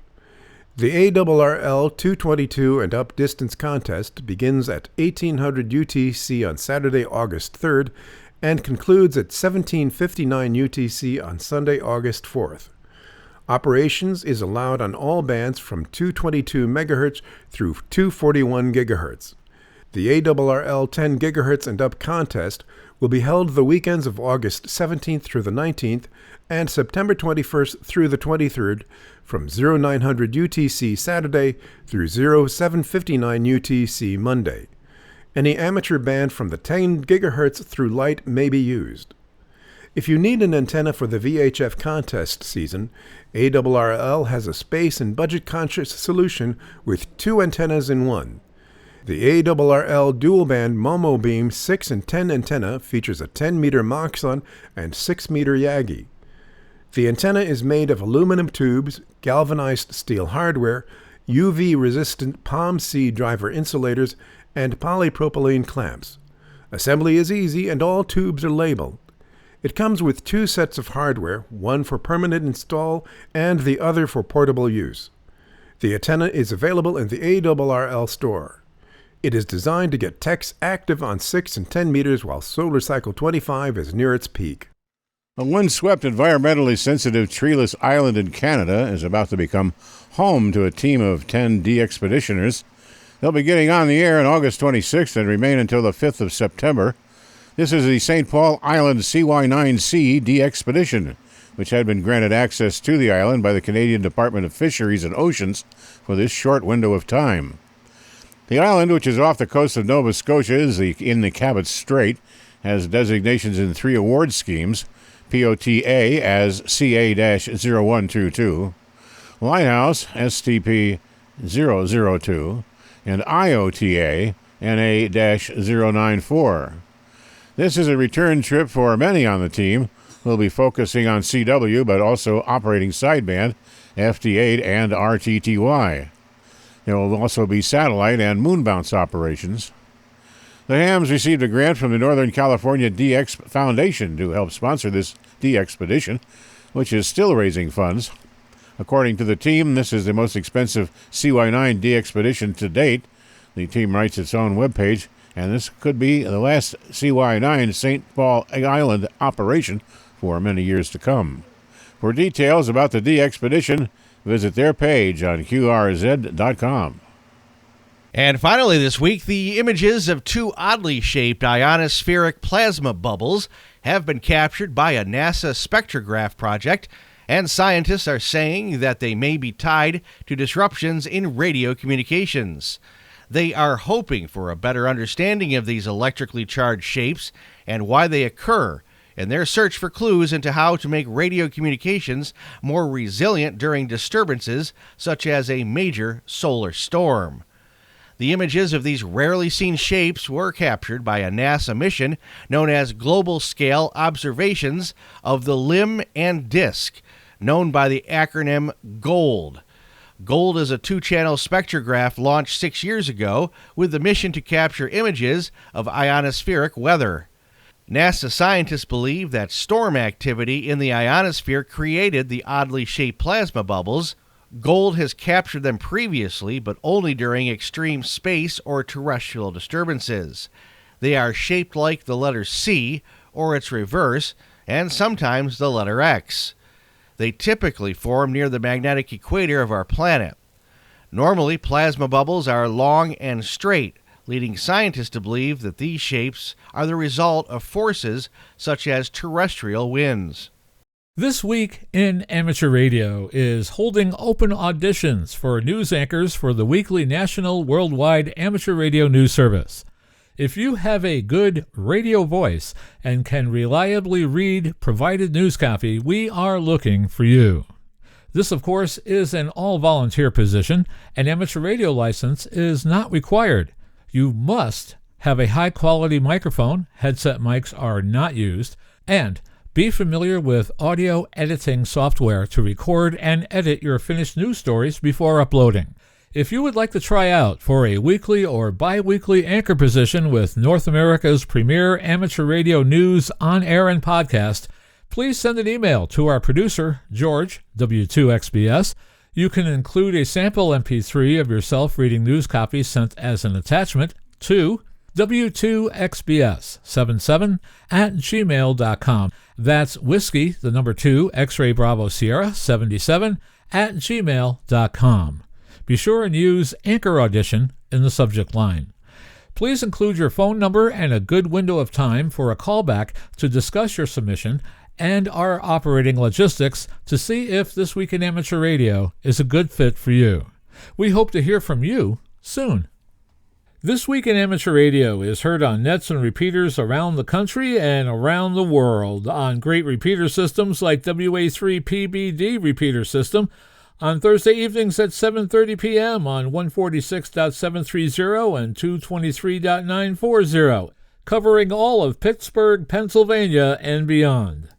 The ARRL 222 and up distance contest begins at 1800 UTC on Saturday, August 3rd, and concludes at 1759 UTC on Sunday, August 4th. Operations is allowed on all bands from 222 MHz through 241 GHz. The ARRL 10 GHz and up contest will be held the weekends of August 17th through the 19th and September 21st through the 23rd from 0900 UTC Saturday through 0759 UTC Monday. Any amateur band from the 10 GHz through light may be used. If you need an antenna for the VHF contest season, ARRL has a space and budget-conscious solution with 2 antennas in one. The ARRL dual-band Momo Beam 6 and 10 antenna features a 10-meter Moxon and 6-meter Yagi. The antenna is made of aluminum tubes, galvanized steel hardware, UV-resistant Palm C driver insulators, and polypropylene clamps. Assembly is easy and all tubes are labeled. It comes with 2 sets of hardware, one for permanent install and the other for portable use. The antenna is available in the ARRL store. It is designed to get techs active on 6 and 10 meters while solar cycle 25 is near its peak. A windswept, environmentally sensitive treeless island in Canada is about to become home to a team of 10 de-expeditioners. They'll be getting on the air on August 26th and remain until the 5th of September. This is the St. Paul Island CY9C de-expedition, which had been granted access to the island by the Canadian Department of Fisheries and Oceans for this short window of time. The island, which is off the coast of Nova Scotia, is in the Cabot Strait, has designations in 3 award schemes, POTA as CA-0122, Lighthouse STP-002, and IOTA NA-094. This is a return trip for many on the team. We'll be focusing on CW, but also operating sideband, FT8, and RTTY. There will also be satellite and moon bounce operations. The hams received a grant from the Northern California DX Foundation to help sponsor this de-expedition, which is still raising funds. According to the team, this is the most expensive CY9 de-expedition to date. The team writes its own webpage, and this could be the last CY9 St. Paul Island operation for many years to come. For details about the de-expedition, visit their page on QRZ.com. And finally this week, the images of two oddly shaped ionospheric plasma bubbles have been captured by a NASA spectrograph project, and scientists are saying that they may be tied to disruptions in radio communications. They are hoping for a better understanding of these electrically charged shapes and why they occur in their search for clues into how to make radio communications more resilient during disturbances such as a major solar storm. The images of these rarely seen shapes were captured by a NASA mission known as Global Scale Observations of the Limb and Disk, known by the acronym GOLD. GOLD is a two-channel spectrograph launched 6 years ago with the mission to capture images of ionospheric weather. NASA scientists believe that storm activity in the ionosphere created the oddly shaped plasma bubbles. GOLD has captured them previously, but only during extreme space or terrestrial disturbances. They are shaped like the letter C or its reverse, and sometimes the letter X. They typically form near the magnetic equator of our planet. Normally, plasma bubbles are long and straight, leading scientists to believe that these shapes are the result of forces such as terrestrial winds. This Week in Amateur Radio is holding open auditions for news anchors for the weekly national worldwide amateur radio news service. If you have a good radio voice and can reliably read provided news copy, we are looking for you. This, of course, is an all-volunteer position. An amateur radio license is not required. You must have a high-quality microphone, headset mics are not used, and be familiar with audio editing software to record and edit your finished news stories before uploading. If you would like to try out for a weekly or bi-weekly anchor position with North America's premier amateur radio news on air and podcast, please send an email to our producer, George, W2XBS. You can include a sample MP3 of yourself reading news copy sent as an attachment to W2XBS77@gmail.com. That's whiskey, the number 2, X-ray Bravo Sierra 77 @gmail.com. Be sure and use Anchor Audition in the subject line. Please include your phone number and a good window of time for a callback to discuss your submission and our operating logistics to see if This Week in Amateur Radio is a good fit for you. We hope to hear from you soon. This Week in Amateur Radio is heard on nets and repeaters around the country and around the world on great repeater systems like WA3PBD repeater system on Thursday evenings at 7:30 p.m. on 146.730 and 223.940, covering all of Pittsburgh, Pennsylvania, and beyond.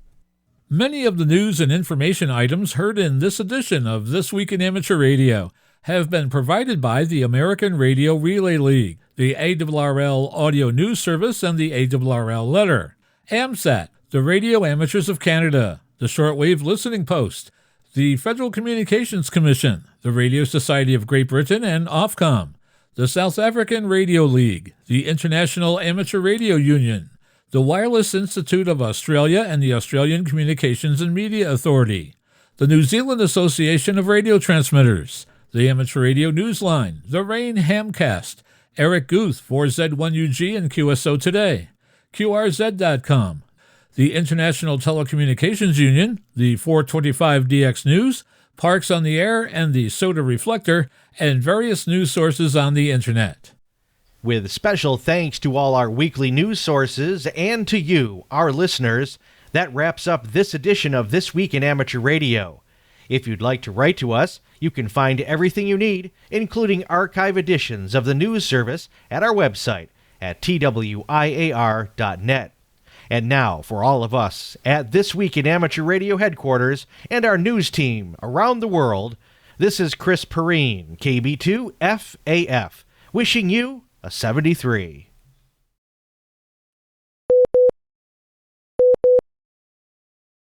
Many of the news and information items heard in this edition of This Week in Amateur Radio have been provided by the American Radio Relay League, the ARRL Audio News Service, and the ARRL Letter, AMSAT, the Radio Amateurs of Canada, the Shortwave Listening Post, the Federal Communications Commission, the Radio Society of Great Britain, and Ofcom, the South African Radio League, the International Amateur Radio Union, the Wireless Institute of Australia and the Australian Communications and Media Authority, the New Zealand Association of Radio Transmitters, the Amateur Radio Newsline, the Rain Hamcast, Eric Guth, 4Z1UG and QSO Today, QRZ.com, the International Telecommunications Union, the 425DX News, Parks on the Air, and the Soda Reflector, and various news sources on the Internet. With special thanks to all our weekly news sources and to you, our listeners, that wraps up this edition of This Week in Amateur Radio. If you'd like to write to us, you can find everything you need, including archive editions of the news service, at our website at twiar.net. And now, for all of us at This Week in Amateur Radio headquarters and our news team around the world, this is Chris Perrine, KB2FAF, wishing you a 73.